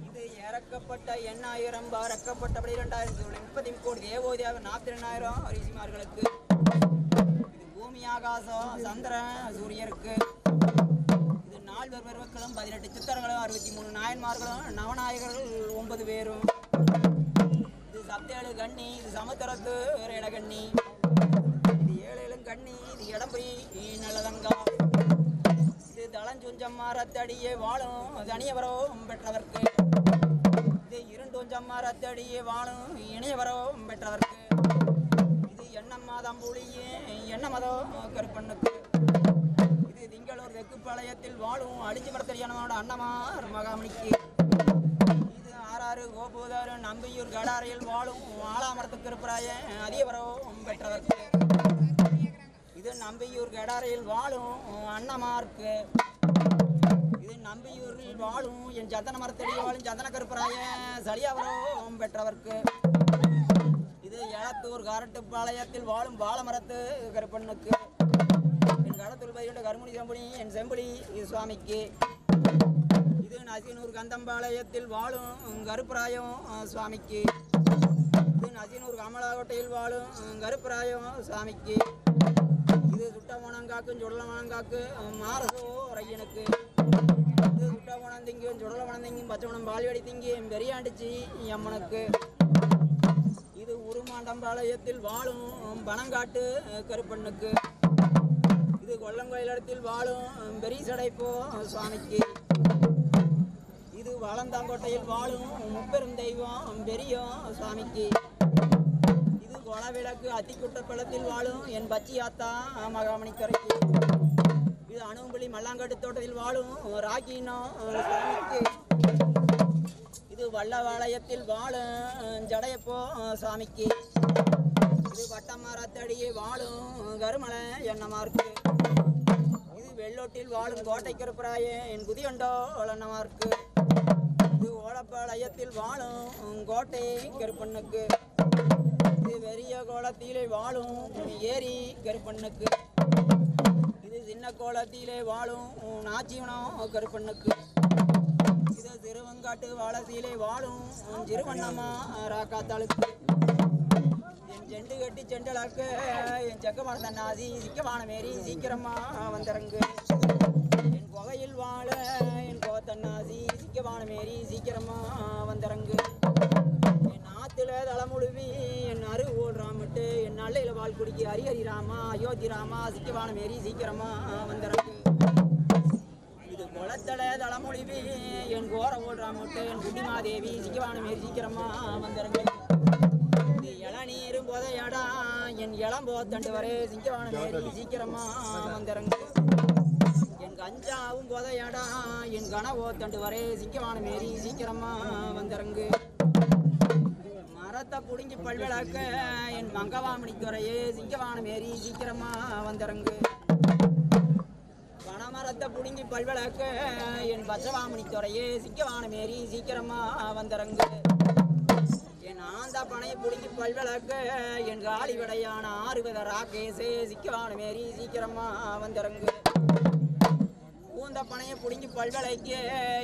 இது இறக்கப்பட்ட 8000 இறக்கப்பட்டபடி 2030 கோடி தேவோதியாக 42,000 ரிஷிமார்களுக்கு, இது பூமி ஆகாசம் சந்திர சூரியருக்கு, இது 4 பெருமக்களும் 18 சித்தர்களும் 63 நாயன்மார்களும் நவநாயகர்கள் 9 பேரும், இது சப்தேழு கண்ணி இது சமுத்திரத்து இடகண்ணி, இது 7 கண்ணி இது இடம்புரி நல்லதங்கா, இது தளஞ்சுஞ்சம்மா ரத்தடியே வாழும் தனியவரோ பெற்றவர்க்கு, இது இருண்டொஞ்சம்மா ரத்தடியே வாழும் இணையவரோ பெற்றவர்க்கு, இது எண்ணம்மா தம்புளியே எண்ணமதோ கருப்பண்ணுக்கு, இது இது திங்களூர் தெக்குப்பாளையத்தில் வாழும் அடிச்சு மரத்தடியானோட அண்ணமார் மகாமணிக்கு. இது ஆறாறு கோபூதாறு நம்பியூர் கடாரையில் வாழும் ஆலாமரத்துக்கு இருப்பராய அதிகபரம் பெற்றவர்க்கு. இது நம்பியூர் கடாரையில் வாழும் அண்ணமார்க்கு. இது நம்பியூரில் வாழும் என் சந்தன மரத்தடி வாழும் சந்தன கருப்பராய சளியாபுரம் பெற்றவர்க்கு. இது எளத்தூர் காரட்டுப்பாளையத்தில் வாழும் பாலமரத்து கருப்பண்ணுக்கு. என் கடத்தூர் பயிரிட்ட கருமுனி செம்புனி என் செம்புலி இது சுவாமிக்கு. இது நசீனூர் கந்தம்பாளையத்தில் வாழும் கருப்பராயம் சுவாமிக்கு. இது நசீனூர் கமலாக்கோட்டையில் வாழும் கருப்பராயம் சுவாமிக்கு. இது சுட்டமணங்காக்கும் சுடலமணங்காக்கு மாரசோ ஐயனுக்கு. இது சுட்டமணம் திங்கும் சுடலமணம் திங்கும் பச்சைமணம் பால்வடி திங்கும் பெரியாண்டிச்சி அம்மனுக்கு. இது உருமாண்டம்பாளையத்தில் வாழும் பனங்காட்டு கருப்பண்ணுக்கு. இது கொல்லங்கோயிலத்தில் வாழும் பெரிய சடைப்போ சுவாமிக்கு. இது வளந்தாங்கோட்டையில் வாழும் முப்பெரும் தெய்வம் பெரிய சுவாமிக்கு. இது கொலவிளக்கு அத்திக்குட்டப்பள்ளத்தில் வாழும் என் பச்சியாத்தா மகாமணிக்கரைக்கு. இது அணும்புலி மல்லாங்காட்டு தோட்டத்தில் வாழும் ராக்கினோ சுவாமிக்கு. இது வல்லவாளையத்தில் வாழும் ஜடையப்போ சுவாமிக்கு. இது வட்டமரத்தடியே வாழும் கருமலை எண்ணமார்க்கு. இது வெள்ளோட்டில் வாழும் கோட்டை கருப்பராய என் குதியண்டோ எண்ணமார்க்கு. இது ஓலப்பாளையத்தில் வாழும் கோட்டை கருப்பண்ணுக்கு. இது வெறிய கோலத்திலே வாழும் ஏரி கருப்பண்ணுக்கு. இது சின்ன கோலத்திலே வாழும் நாச்சிவனம் கருப்பண்ணுக்கு. இது திருவங்காட்டு வாழசீலை வாழும் சிறுவண்ணம்மா ராக்காத்தாளுக்கு. என் செண்டு கட்டி செண்டலாக்க என் செக்கமான தன்னாசி சிக்கமான மேரி சீக்கிரமா வந்தரங்கு. என் புகையில் வாழ என் கோத்தன்னாசி சிக்கமான மேரி சீக்கிரமா வந்தரங்கு. என் ஆத்துல தலைமுழுவி என் அரு ஓடுறாமட்டு என் நல்லையில வாழ் குடிக்கி ஹரிஹரி ராமா அயோத்தி ராமா சிக்கமான மேரி சீக்கிரமா வந்தரங்கு. இது குளத்தல தலைமொழிவி என் கோர ஓடுறாமட்டு என் குட்டிமாதேவி சிக்கவான மேரி சீக்கிரமா வந்தரங்கு. இது இளநீரும் போதையடா என் இளம்போத்தண்டு வரே சிங்கவான மேரி சீக்கிரமா வந்தரங்கு. என் கஞ்சாவும் போதையடா என் கனவோத்தண்டு வரே சிங்கவான மேரி சீக்கிரமா வந்தரங்கு. மரத்தை புடுங்கி பல்விளக்க என் மங்கவாமணி துறையே சிங்கவான மேரி சீக்கிரமா வந்தரங்கு. வனமரத்தை புடுங்கி பல்விளக்க என் பச்சவாமணி துறையே சிங்கவான மேரி சீக்கிரமா வந்தரங்கு. என் ஆந்தா பனையை புடுங்கி பல்விளக்க என் காலி விடையான 6 வித ராக்கேசே சிக்கவான மேரி சீக்கிரமா வந்தரங்கு. பூந்த பனையை புடுங்கி பல்விளைக்க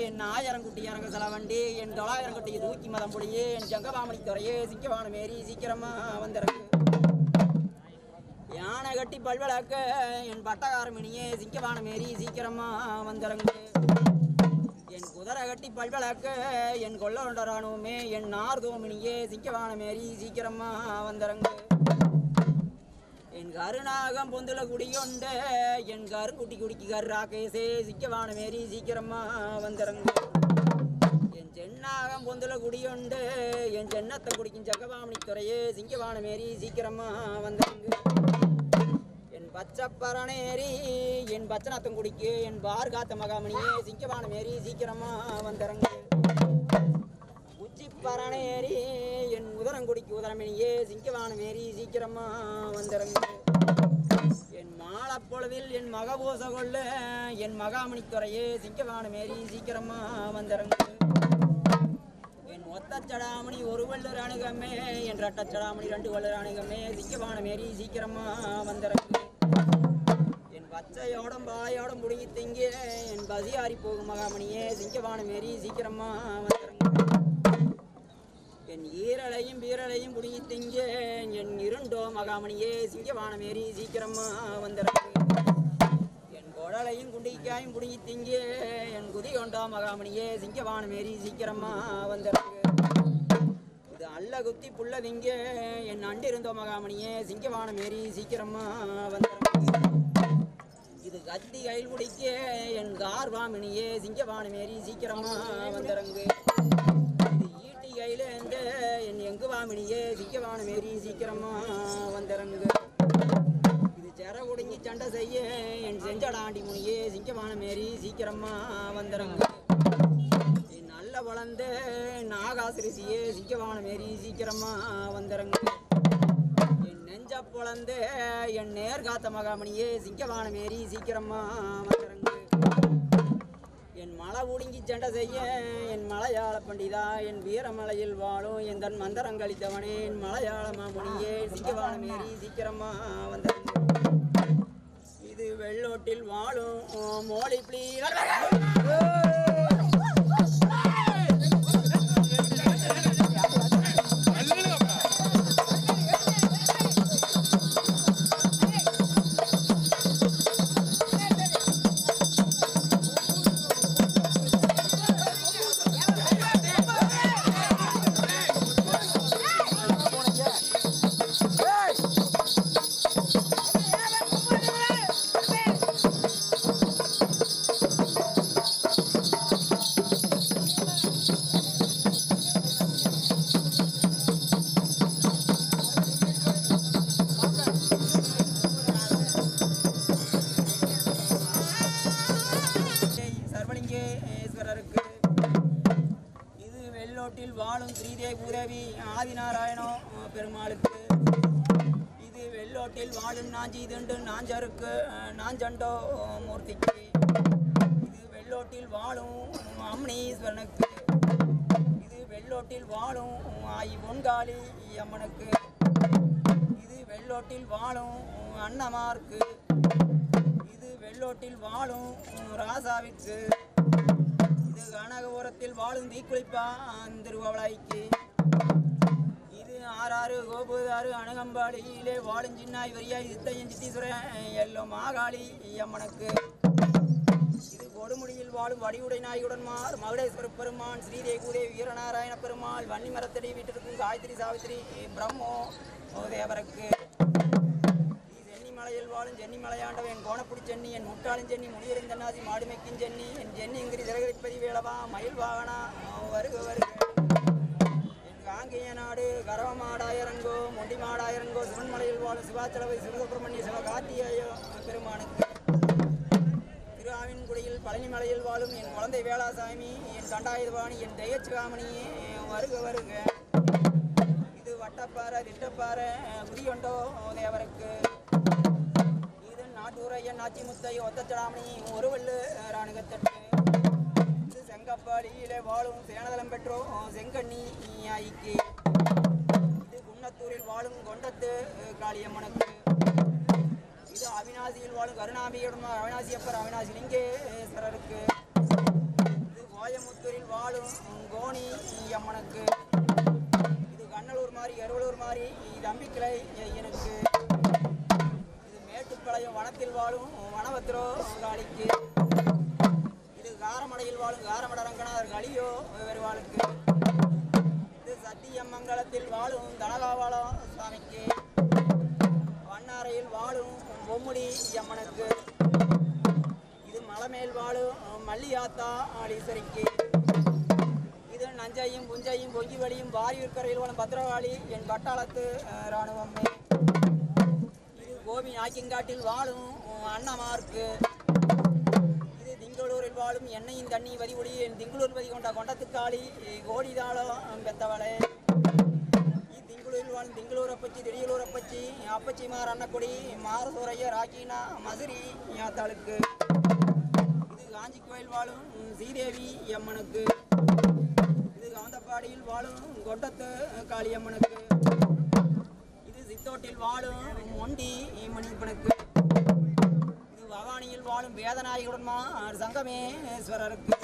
என் 1000 குட்டி இறங்க செலவண்டி என் 900 குட்டி தூக்கி மதம் புடியே என் ஜங்கவாமணி துறையே சிக்கவான மேரி சீக்கிரமா வந்தரங்கு. யானை கட்டி பல்விளக்க என் பட்டகாரமினியே சிங்கவான மேரி சீக்கிரமா வந்தரங்கு. என் குதிரை கட்டி பல்விளக்க என் கொல்லொண்டரானுமே என் நார்தோமினியே சிங்கவான மேரி சீக்கிரமா வந்தரங்கு. என் கருநாகம் பொந்துல குடியொண்ட என் கருங்குட்டி குடிக்கு கர்ராக்கேசே சிங்கவான மேரி சீக்கிரமா வந்தரங்கு. என் சென்னாகம் பொந்துல குடியொண்ட என் சென்னத்தை குடிக்கும் ஜகவாமணி துறையே சிங்கவான மேரி சீக்கிரமா வந்தரங்கு. என் பச்சப்பரணேரி என் பச்சனத்தம் குடிக்கு என் பார்காத்த மகாமணியே சிங்கவான மேரி சீக்கிரமா வந்தரங்கு. உச்சி பரணேரி என் உதரங்குடிக்கு உதரமணியே சிங்கவான மேரி சீக்கிரமா வந்தரங்கு. என் மாலப்பொழுதில் என் மகபூச கொள்ள என் மகாமணி துறையே சிங்கவான மேரி சீக்கிரமா வந்தரங்கு. என் ஒத்தச்சடாமணி 1 வள்ளர் அணுகமே என் ரட்டச்சடாமணி 2 வள்ளர் அணுகமே சிங்கவான மேரி சீக்கிரமா வந்தரங்கு. என் பச்சையோடம் பாயோடம் முடிங்கி திங்க என் பசியாரி போகும் மகாமணியே சிங்கவான மேரி சீக்கிரமா வந்தரங்கு. என் ஈரலையும் பீரலையும் புடுங்கி திங்க என் இருண்டோ மகாமணியே சிங்கவான மேரி சீக்கிரமா வந்தரங்கு. என் குடலையும் குண்டிக்காயும் புடுங்கி திங்க என் குதி கொண்டோ மகாமணியே சிங்கவான மேரி சீக்கிரமா வந்தரங்கு. இது அல்ல குத்தி புள்ள திங்க என் அண்டிருந்தோ மகாமணியே சிங்கவான மேரி சீக்கிரமா வந்தரங்கு. இது கத்தி கையில் குடிக்க என் கார்வாமினியே சிங்கவான மேரி சீக்கிரமா வந்தரங்கு. இது ஈட்டி கையில என் எங்குவாமினியே சிங்கவான மேரி சீக்கிரமா வந்தரங்கு. இது செர குடுங்கி சண்டை செய்ய என் செஞ்சடாண்டி முனியே சிங்கமான மேரி சீக்கிரமா வந்துறங்க என் நல்ல வளர்ந்த நாகாசிரிசியே சிங்கமான மேரி சீக்கிரமா வந்துறங்க என் நெஞ்ச பொழந்த என் நேர்காத்த மகாமணியே சிங்கமான மேரி சீக்கிரமா வந்துறங்க என் மலை ஒடுங்கி சண்டை செய்ய என் மலையாள பண்டிதா என் வீரமலையில் வாழும் என் தன் மந்திரம் கழித்தவனே என் மலையாள மாமுனியே சிங்கவான மேரி சீக்கிரமா வந்த இது வெள்ளோட்டில் வாழும் மோடி பிளீ வாழும் ஸ்ரீதேவி பூதேவி ஆதிநாராயணோ பெருமாளுக்கு இது வெள்ளோட்டில் வாழும் நாஞ்சி தண்டு நாஞ்சருக்கு நாஞ்சண்டோ மூர்த்திக்கு இது வெள்ளோட்டில் வாழும் அம்னீஸ்வரனுக்கு இது வெள்ளோட்டில் வாழும் ஆயி பொன்காளி அம்மனுக்கு இது வெள்ளோட்டில் வாழும் அன்னமார்க்கு இது வெள்ளோட்டில் வாழும் ராசாவிற்கு கனகபுரத்தில் வாழும் தீக்குளிப்பான் திருவவளாய்க்கு இது ஆறாறு கோபுதாறு அணுகம்பாடியிலே வாழும் சின்னாய் வரியாய் சித்தையன் சித்தீஸ்வரன் எல்லோ மாகாளி அம்மனுக்கு இது கொடுமுடியில் வாழும் வடிவுடை நாயுடன் மகுடேஸ்வர பெருமான் ஸ்ரீதேவி பூதேவி வீரநாராயண பெருமாள் வன்னி மரத்தடி வீட்டிற்கும் காயத்ரி சாவித்திரி பிரம்மோ தேவருக்கு மலையில் வாழும் சென்னி மலையாண்டவன் கோணப்புடி சென்னி என் முட்டாளின் சென்னி முனிவரிந்தன்னாசி மாடுமைக்கும் சென்னி என் சென்னிங்கிரி சிறகரிப்பதி வேளவா மயில் வாகனா வருக வருக என் காங்கேய நாடு கரவமாடாயிரங்கோ மொண்டி மாடாயிரங்கோ சிவன்மலையில் வாழும் சிவாச்சலவை சிவசுப்பிரமணிய சிவகார்த்தியேய பெருமானுக்கு திருஆவின்குடியில் பழனிமலையில் வாழும் என் குழந்தை வேளாசாமி என் கண்டாயுதபாணி என் தெய்வச்சிகாமணியே வருக வருக இது வட்டப்பாறை திட்டப்பாறை குதியொண்டோ தேவருக்கு நாட்டூரையன் நாச்சி முத்தை ஒத்தச்சடாமணி ஒரு வெள்ளு ராணுகத்தட்டு இது செங்கப்பாடியிலே வாழும் சேனதலம் பெற்றோம் செங்கண்ணி ஆயிக்கு இது குன்னத்தூரில் வாழும் கொண்டத்து காளியம்மனுக்கு இது அவிநாசியில் வாழும் கருணாம்பியுடன் அவிநாசியப்பர் அவிநாசி லிங்கேஸ்வரருக்கு இது கோயமுத்தூரில் வாழும் கோணி அம்மனுக்கு இது கண்ணலூர் மாறி எருவலூர் மாறி தம்பிக்கிளை ஐயனுக்கு மேட்டுப்பாளையம் வனத்தில் வாழும் வனபத்திரோ காளிக்கு இது காரமடையில் வாழும் காரமடரங்கனார் களியோ பெருவாளுக்கு இது சத்தியமங்கலத்தில் வாழும் தனகாவாளம் சுவாமிக்கு வண்ணாரையில் வாழும் பொம்முடி அம்மனுக்கு இது மலைமேல் வாழும் மல்லியாத்தா ஆடீஸ்வரிக்கு இது நஞ்சையும் புஞ்சையும் பொங்கி வழியும் வாரியூர்கரையில் வாழும் பத்திரகாளி என் பட்டாளத்து இராணுவமே கோபி நாக்கிங்காட்டில் வாழும் அன்னமார்க்கு இது திங்களூரில் வாழும் எண்ணெயும் தண்ணி வதிபொடி என் திங்களூர் வதி கொண்ட கொண்டத்துக்காளி கோடிதாளம் பெத்தவளே திங்களூரில் வாழும் திங்களூர் அப்பச்சி திடீலூர் அப்பச்சி அப்பச்சிமார் அன்னக்குடி மாரசூரைய ராக்கினா மதுரி யாத்தாளுக்கு இது காஞ்சி கோயில் வாழும் ஸ்ரீதேவி அம்மனுக்கு இது கவந்தப்பாடியில் வாழும் கொண்டத்து காளியம்மனுக்கு சித்தோட்டில் வாழும் மொண்டி மணிப்பனுக்கு இது பவானியில் வாழும் வேதநாயகுடன் சங்கமேஸ்வரருக்கு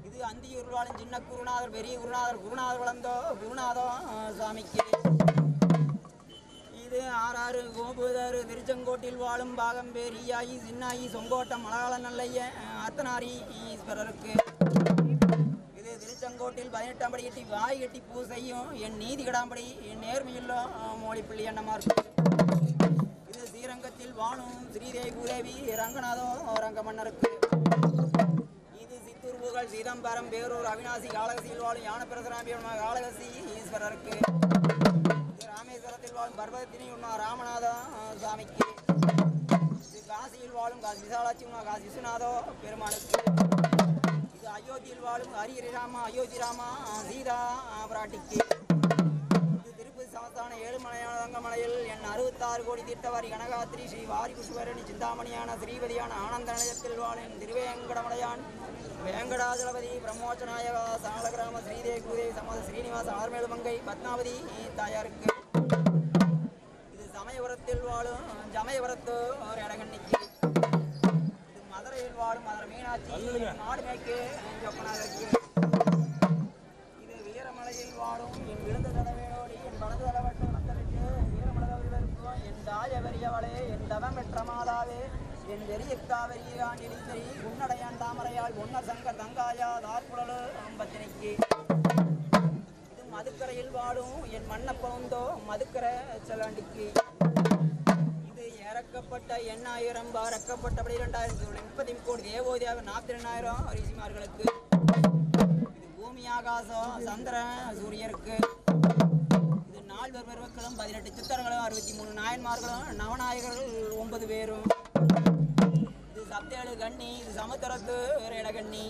இது அந்தியூர் வாழும் சின்ன குருநாதர் பெரிய குருநாதர் குருநாதர் வளர்ந்தோ குருநாதோ சுவாமிக்கு இது ஆறாறு கோபுதாறு திருச்செங்கோட்டில் வாழும் பாகம்பேர் ஈயாயி சின்னாயி சொங்கோட்டம் மலகாள நல்லைய அர்த்தநாரி ஈஸ்வரருக்கு இது திருச்செங்கோட்டில் 18 படி கட்டி வாய் கட்டி பூ செய்யும் என் நீதி கிடாம்படி என் நேர்மையுள்ளோ மோடிப்பள்ளி அண்ணமார்க்கு இது ஸ்ரீரங்கத்தில் வாழும் ஸ்ரீதேவி பூதேவி ரங்கநாதோ ரங்கமன்னருக்கு இது சித்தூர் புகழ் சிதம்பரம் பேரூர் அவிநாசி காளகசியில் வாழும் யான பிரசராமி காளகசி ஈஸ்வரருக்கு இது ராமேஸ்வரத்தில் வாழும் பர்வதத்தினி ராமநாதா சுவாமிக்கு காசியில் வாழும் காசி விசாலாட்சி காசி விஸ்வநாதோ பெருமாளுக்கு. இது அயோத்தியில் வாழும் ஹரிஹரி ராமா அயோத்தி ராமா சீதா பிராட்டிக்கு. இது திருப்பதி சமஸ்தான ஏழுமலையான மலையில் என் 66 கோடி தீர்த்தவாரி கனகாத்திரி ஸ்ரீ வாரி புஷ்வரணி சிந்தாமணியான ஸ்ரீபதியான ஆனந்த நிலையத்தில் வாழும் திருவேங்கடமலையான் வேங்கடாஜலபதி பிரம்மோச்சநாயகா சாலகிராம ஸ்ரீதேவி குருதேவி சமத ஸ்ரீனிவாச ஆர்மேலுமங்கை பத்மாவதி தாயாருக்கு. இது சமயபுரத்தில் வாழும் சமயபுரத்து ஒரு இடகண்ணிக்கு. இது மதுரையில் வாழும் மதுரை மீனாட்சி மாடுமேக்கு சொப்பனாருக்கு. இது வீரமலையில் வாழும் என் விழுந்த தடவேனோடி என் வலது தடவட்டு மக்களுக்கு வீரமலதவர்களுக்கும் என் தாய பெரியவளே என் தவம் பெற்ற மாதாவே என் வெறியக்காவெறியாண்டிலித்தரி உன்னடையான் தாமரையால் ஒன்ன சங்கர் தங்காயா தார்குழலு அம்பத்தினிக்கு. இது மதுக்கரையில் வாழும் என் மன்னப்பவுந்தோ மதுக்கரை செல்லாண்டிக்கு. இது இறக்கப்பட்ட 8000 இறக்கப்பட்டபடி 2030 கோடி தேவோதியாக 42,000 ரிஷிமார்களுக்கு. இது பூமி ஆகாசம் சந்திரன் சூரியருக்கு. இது 4 பெருமக்களும் 18 சித்தர்களும் 63 நாயன்மார்களும் நவநாயகர்கள் 9 பேரும். இது சப்தேழு கண்ணி இது சமுத்திரத்து ஒரு இடகண்ணி.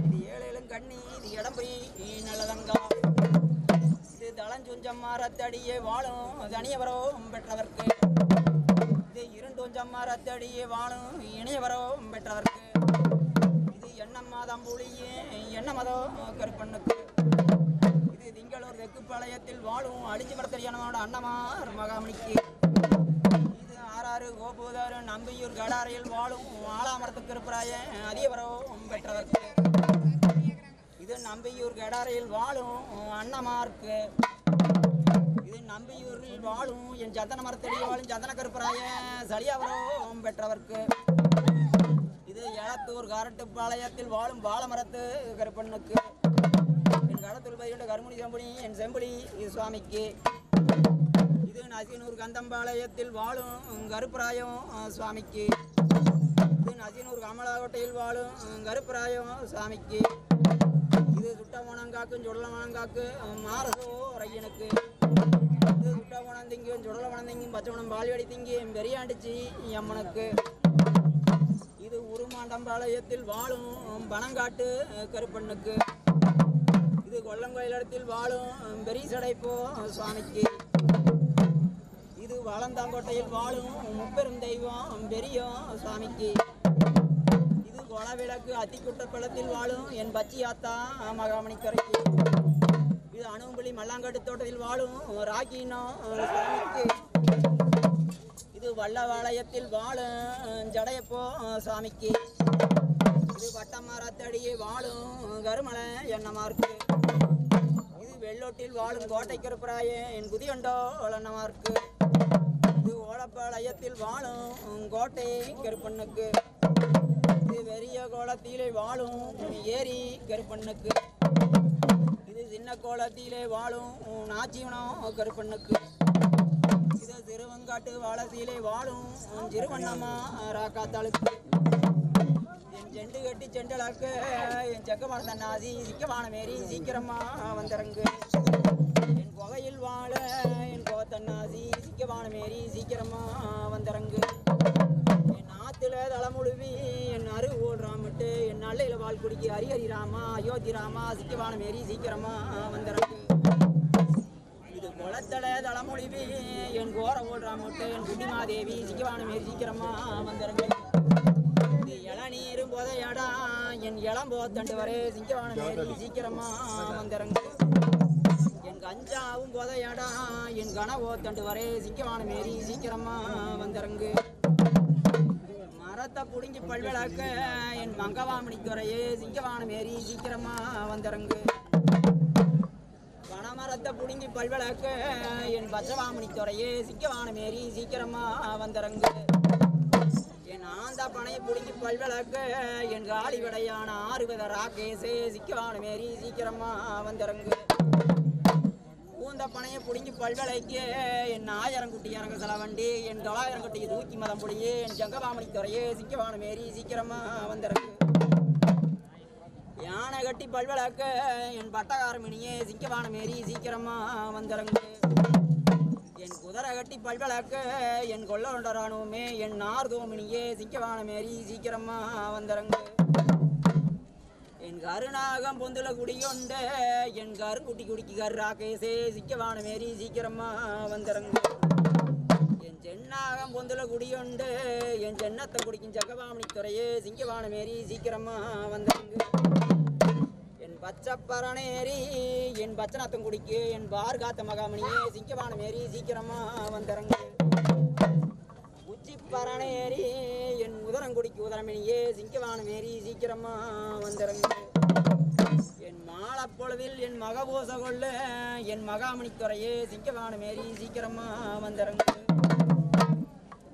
இது 7 கண்ணி இது இடம்புரி நல்லதங்கா. இது தளஞ்சுஞ்சம்மா ரத்தடியே வாழும் தனியவரோ பெற்றவர்க்கு. இது இருண்டொஞ்சம்மா ரத்தடியே வாழும் இணையவரோ பெற்றவர்க்கு. இது எண்ணம்மா தம்புளியே எண்ணமதோ கருப்பண்ணுக்கு. இது திங்களூர் தெக்குப்பாளையத்தில் வாழும் அடிஞ்சு மரத்தடியானோட அண்ணமார் மகாமணிக்கு. இது 6 கோபூதர் நம்பியூர் கடாரையில் வாழும் ஆலாமரத்துக்கு இருப்பாய அதிகவரோ பெற்றவர்க்கு. இது நம்பியூர் கடாரையில் வாழும் அண்ணமார்க்கு. இது நம்பியூரில் வாழும் என் சந்தன மரத்தடி வாழும் சந்தன கருப்பராய சளியாவரோ பெற்றவர்க்கு. இது எளத்தூர் காரட்டுப்பாளையத்தில் வாழும் பாலமரத்து கருப்பண்ணுக்கு. என் கடத்தூர் பயிரிட்ட கருமுனி செம்புனி என் செம்புலி இது சுவாமிக்கு. இது நசினூர் கந்தம்பாளையத்தில் வாழும் கருப்பராயம் சுவாமிக்கு. இது நசினூர் கமலாக்கோட்டையில் வாழும் கருப்பராயம் சுவாமிக்கு. இது சுட்டமணங்காக்கும் சுடலமணங்காக்கு மாரசோ ஐயனுக்கு. இது சுட்டமணம் திங்கும் சுடலமணம் திங்கும் பச்சைமணம் பால்வடி திங்கும் பெரியாண்டிச்சி அம்மனுக்கு. இது உருமாண்டம்பாளையத்தில் வாழும் பனங்காட்டு கருப்பண்ணுக்கு. இது கொல்லங்கோயிலத்தில் வாழும் பெரிய சடைப்போ சுவாமிக்கு. இது வளந்தாங்கோட்டையில் வாழும் முப்பெரும் தெய்வம் பெரிய சுவாமிக்கு. இது கொலவிளக்கு அத்திக்குட்டப்பள்ளத்தில் வாழும் என் பச்சியாத்தா மகாமணிக்கரைக்கு. இது அணும்புலி மல்லாங்காட்டு தோட்டத்தில் வாழும் ராக்கினோ சுவாமிக்கு. இது வல்லவாளையத்தில் வாழும் ஜடையப்போ சுவாமிக்கு. இது வட்டமரத்தடியே வாழும் கருமலை எண்ணமார்க்கு. இது வெள்ளோட்டில் வாழும் கோட்டைக்கருப்பராய என் குதியண்டோ எண்ணமார்க்கு. இது ஓலப்பாளையத்தில் வாழும் கோட்டை கருப்பண்ணுக்கு. இது வெறிய கோலத்திலே வாழும் ஏரி கருப்பண்ணுக்கு. இது சின்ன கோலத்திலே வாழும் நாச்சிவனம் கருப்பண்ணுக்கு. இது திருவங்காட்டு வாழசீலை வாழும் சிறுவண்ணம்மா ராக்காத்தாளுக்கு. என் செண்டு கட்டி செண்டலாக்க என் செக்கமான தன்னாசி சிக்கமான மேரி சீக்கிரமா வந்தரங்கு. என் கொகையில் வாழ என் கோத்தன்னாசி சிக்கமான மேரி சீக்கிரமா வந்தரங்கு. என் ஆத்துல தலைமுழுவி என் அரு ஓடுறாமட்டு என் நல்லையில வாழ் குடிக்கி ஹரிஹரி ராமா அயோத்தி ராமா சிக்கமான மேரி சீக்கிரமா வந்தரங்கு. இது குளத்தல தலைமொழிவி என் கோர ஓடுறாமட்டு என் குட்டிமாதேவி சிக்கமான மேரி சீக்கிரமா வந்தரங்கு. இது இளநீரும் போதையாடா என் இளம்போத்தண்டு வரே சிங்கவான மேரி சீக்கிரமா வந்தரங்கு. என் கஞ்சாவும் போதையாடா என் கனவோத்தண்டு வரே சிங்கவான மேரி சீக்கிரமா வந்தரங்கு. மரத்தை புடுங்கி பல்விளக்க என் மங்கவாமணி துறையே சிங்கவான மேரி சீக்கிரமா வந்தரங்கு. வனமரத்தை புடுங்கி பல்விளக்க என் பச்சவாமணி துறையே சிங்கவான மேரி சீக்கிரமா வந்தரங்கு. என் ஆந்தா பனையை புடுங்கி பல்விளக்க என் காலி விடையான 6 வித ராக்கேசே சிக்கவான மேரி சீக்கிரமா வந்தரங்கு. பூந்த பனையை புடுங்கி பல்விளைக்க என் 1000 குட்டி இறங்க செலவண்டி என் 900 குட்டி தூக்கி மதம் புடியே என் ஜங்கவாமணி துறையே சிக்கவான மேரி சீக்கிரமா வந்தரங்கு. யானை கட்டி பல்விளக்க என் பட்டகாரமினியே சிங்கவான மேரி சீக்கிரமா வந்தரங்கு. என் குதிரை கட்டி பல்வழக்க என் கொள்ளொண்டரானுமே என் நார்தோமினியே சிக்கவான மேரி சீக்கிரமா வந்தரங்க என் கருநாகம் பொந்துல குடியொண்ட என் கருங்குட்டி குடிக்கு கர்ராக்கேசே சிக்கவான மேரி சீக்கிரமா வந்தரங்க என் சென்னாகம் பொந்துல குடியொண்ட என் சென்னத்தை குடிக்கும் ஜகவாமணி துறையே சிங்கவான மேரி சீக்கிரமா வந்தரங்க பச்சப்பரணேரி என் பச்சனத்தம் குடிக்கு என் பார் காத்த மகாமணியே சிங்கவான மேரி சீக்கிரமா வந்தரங்க உச்சி பரணேரி என் உதரங்குடிக்கு உதரமணியே சிங்கவான மேரி சீக்கிரமா வந்தரங்க என் மாலப்பொழுதில் என் மகபோச கொள்ள என் மகாமணி துறையே சிங்கவான மேரி சீக்கிரமா வந்தரங்க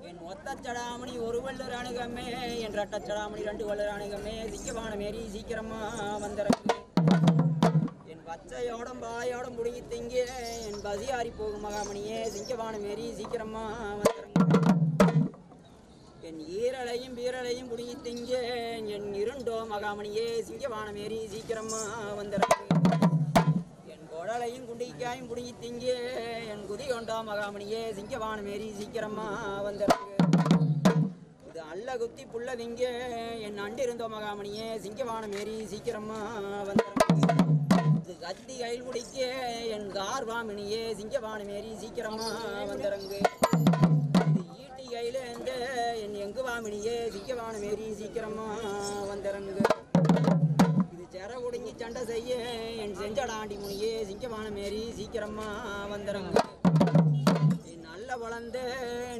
என் ஒத்தச்சடாமணி ஒரு வள்ளர் அணுகமே என் ரட்டச்சடாமணி 2 வள்ளர் அணுகமே சிங்கவான மேரி சீக்கிரமா வந்தரங்க பச்சையோடம் பாயோடம் முடிங்கி திங்க என் பசியாரி போகும் மகாமணியே சிங்கவான மேரி சீக்கிரமா வந்தரங்க என் ஈரலையும் பீரலையும் முடிங்கி திங்க என் இருண்டோ மகாமணியே சிங்கவான மேரி சீக்கிரமா வந்தரங்க என் குடலையும் குண்டிக்காயும் முடிங்கி திங்க என் குதி கொண்டோ மகாமணியே சிங்கவான மேரி சீக்கிரமா வந்தரங்க இது அல்ல குத்தி புள்ள திங்க என் அண்டிருந்தோ மகாமணியே சிங்கவான மேரி சீக்கிரமா வந்தரங்க கத்தி கையில் குடிக்க என் கார்வாமினியே சிங்கவான மேரி சீக்கிரமா வந்தரங்க இது ஈட்டி கையில எந்த என் எங்குவாமினியே சிங்கவான மேரி சீக்கிரமா வந்தரங்க இது செர குடிங்கி சண்டை செய்ய என் செஞ்சடாண்டி முனியே சிங்கவான மேரி சீக்கிரமா வந்தரங்க என் நல்ல வளர்ந்த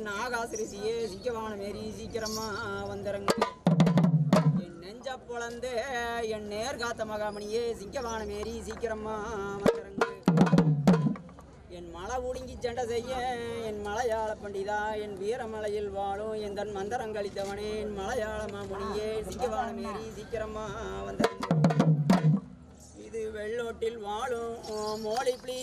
நாகாசிரிசியே சிங்கவான மேரி சீக்கிரமா வந்தரங்க பொழந்து என் நேர் காத்த மகாமணியே சிங்கவான மேரி சீக்கிரமா வந்தரங்க என் மலை ஒடுங்கி சண்டை செய்ய என் மலையாள பண்டிதா என் வீரமலையில் வாழும் என் தன் மந்திரம் கழித்தவனே என் மலையாள மாமுனியே சிங்கவான மேரி சீக்கிரமா வந்தரங்க இது வெள்ளோட்டில் வாழும் மோடி பிளீ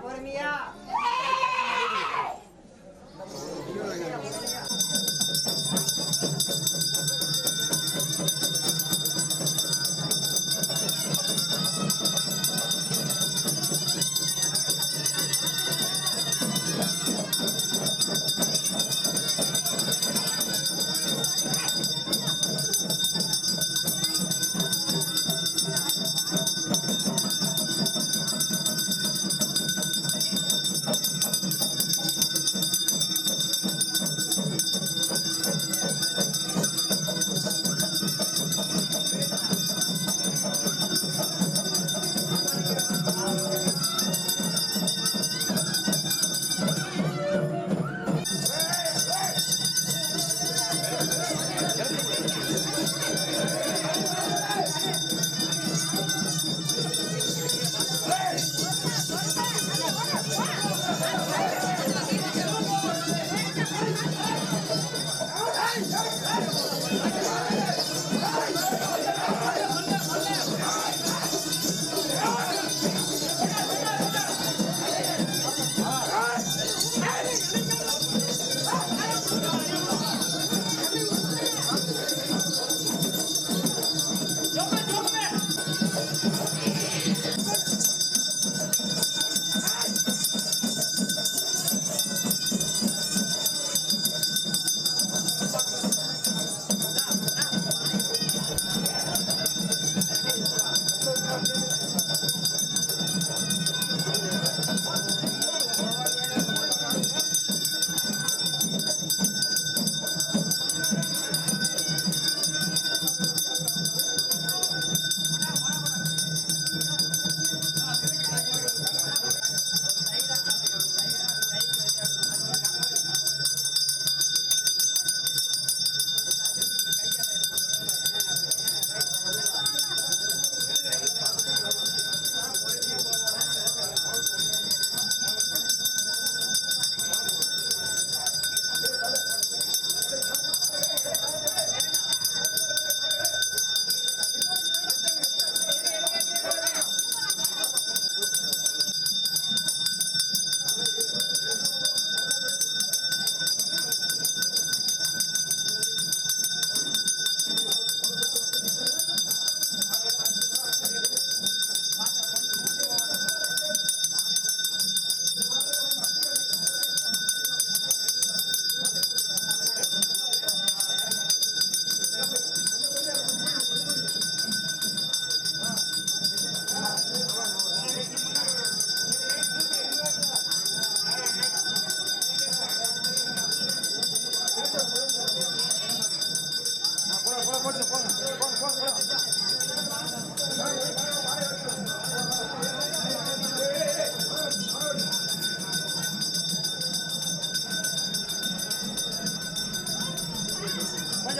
பொறுமையா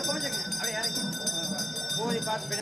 கொஞ்சம் அப்படியே இறங்கி போதி பார்த்து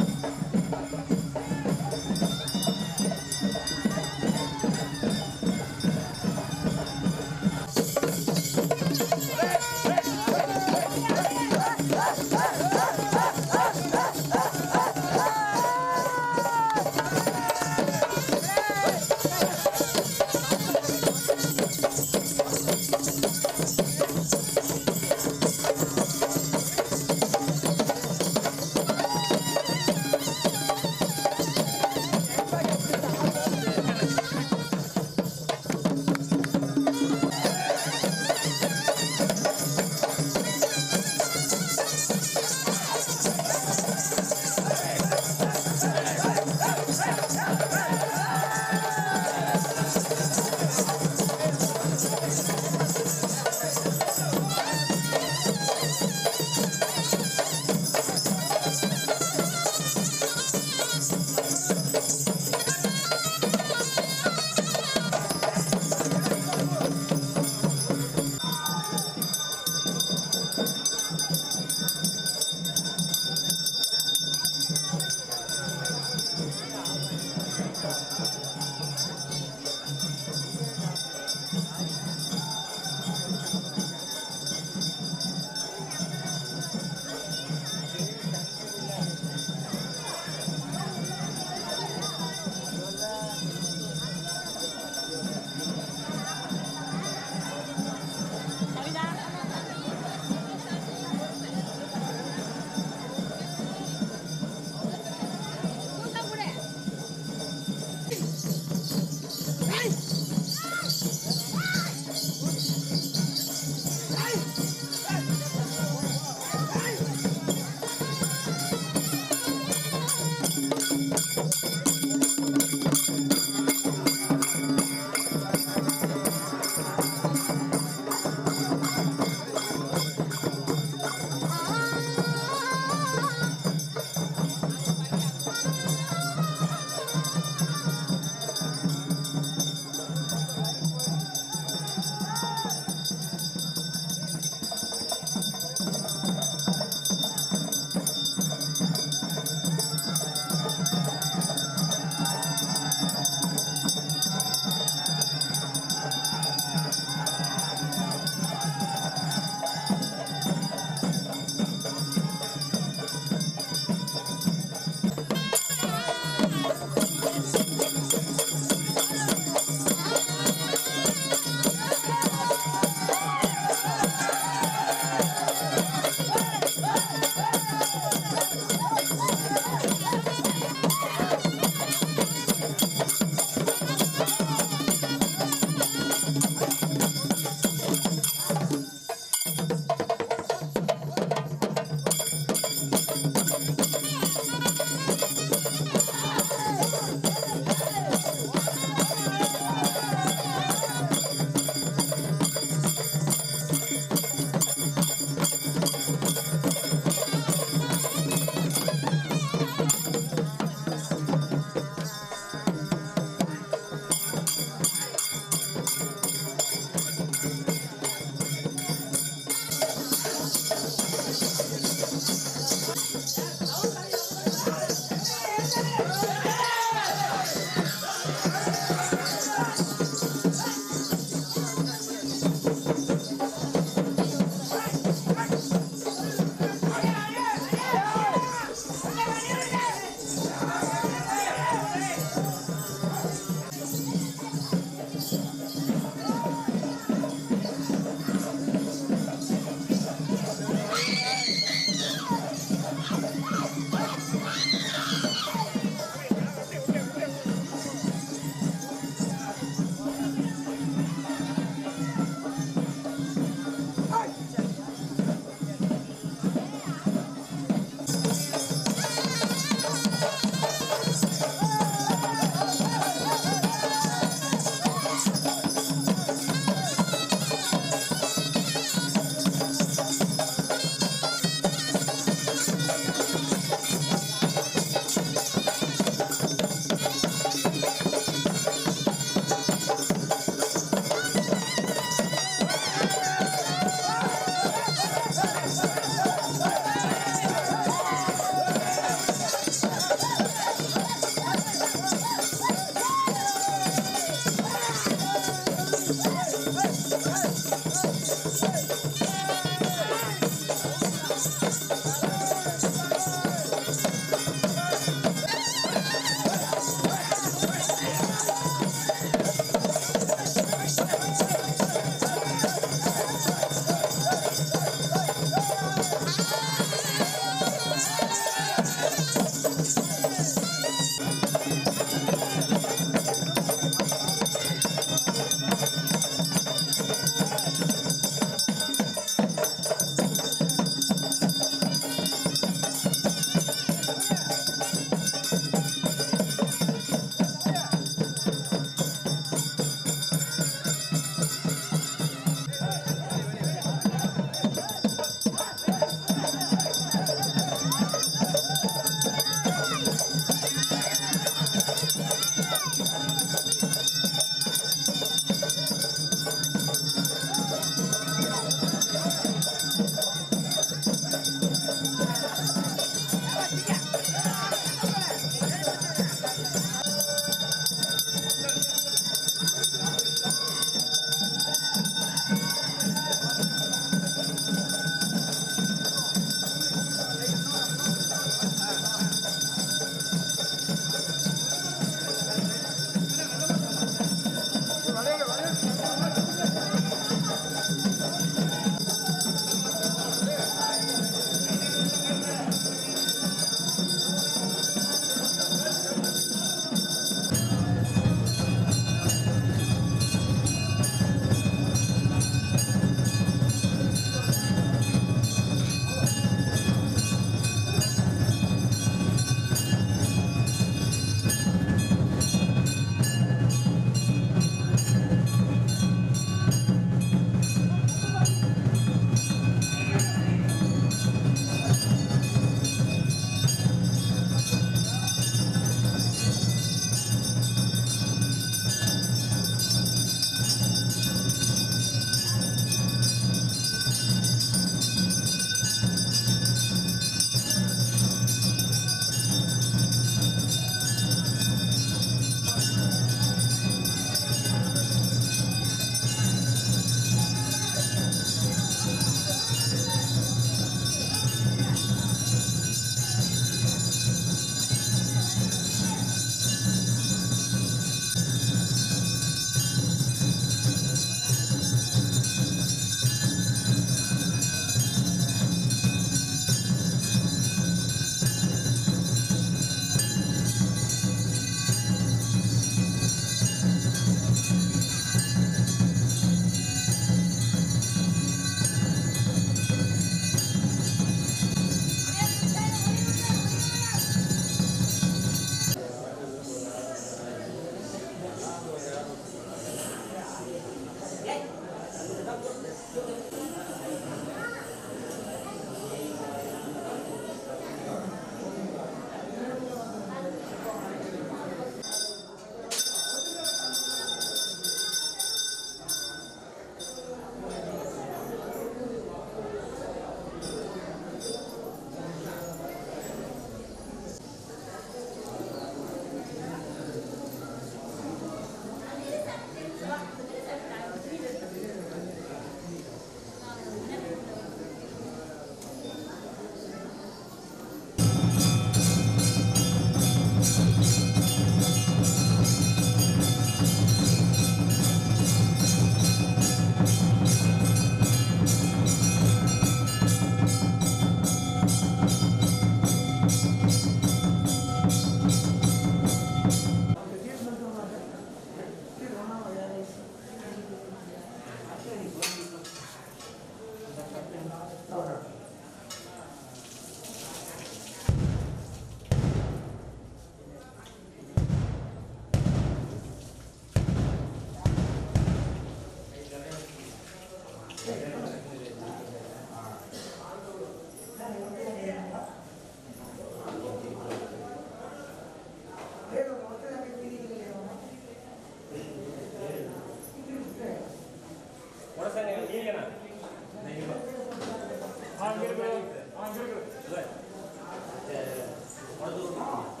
ஆ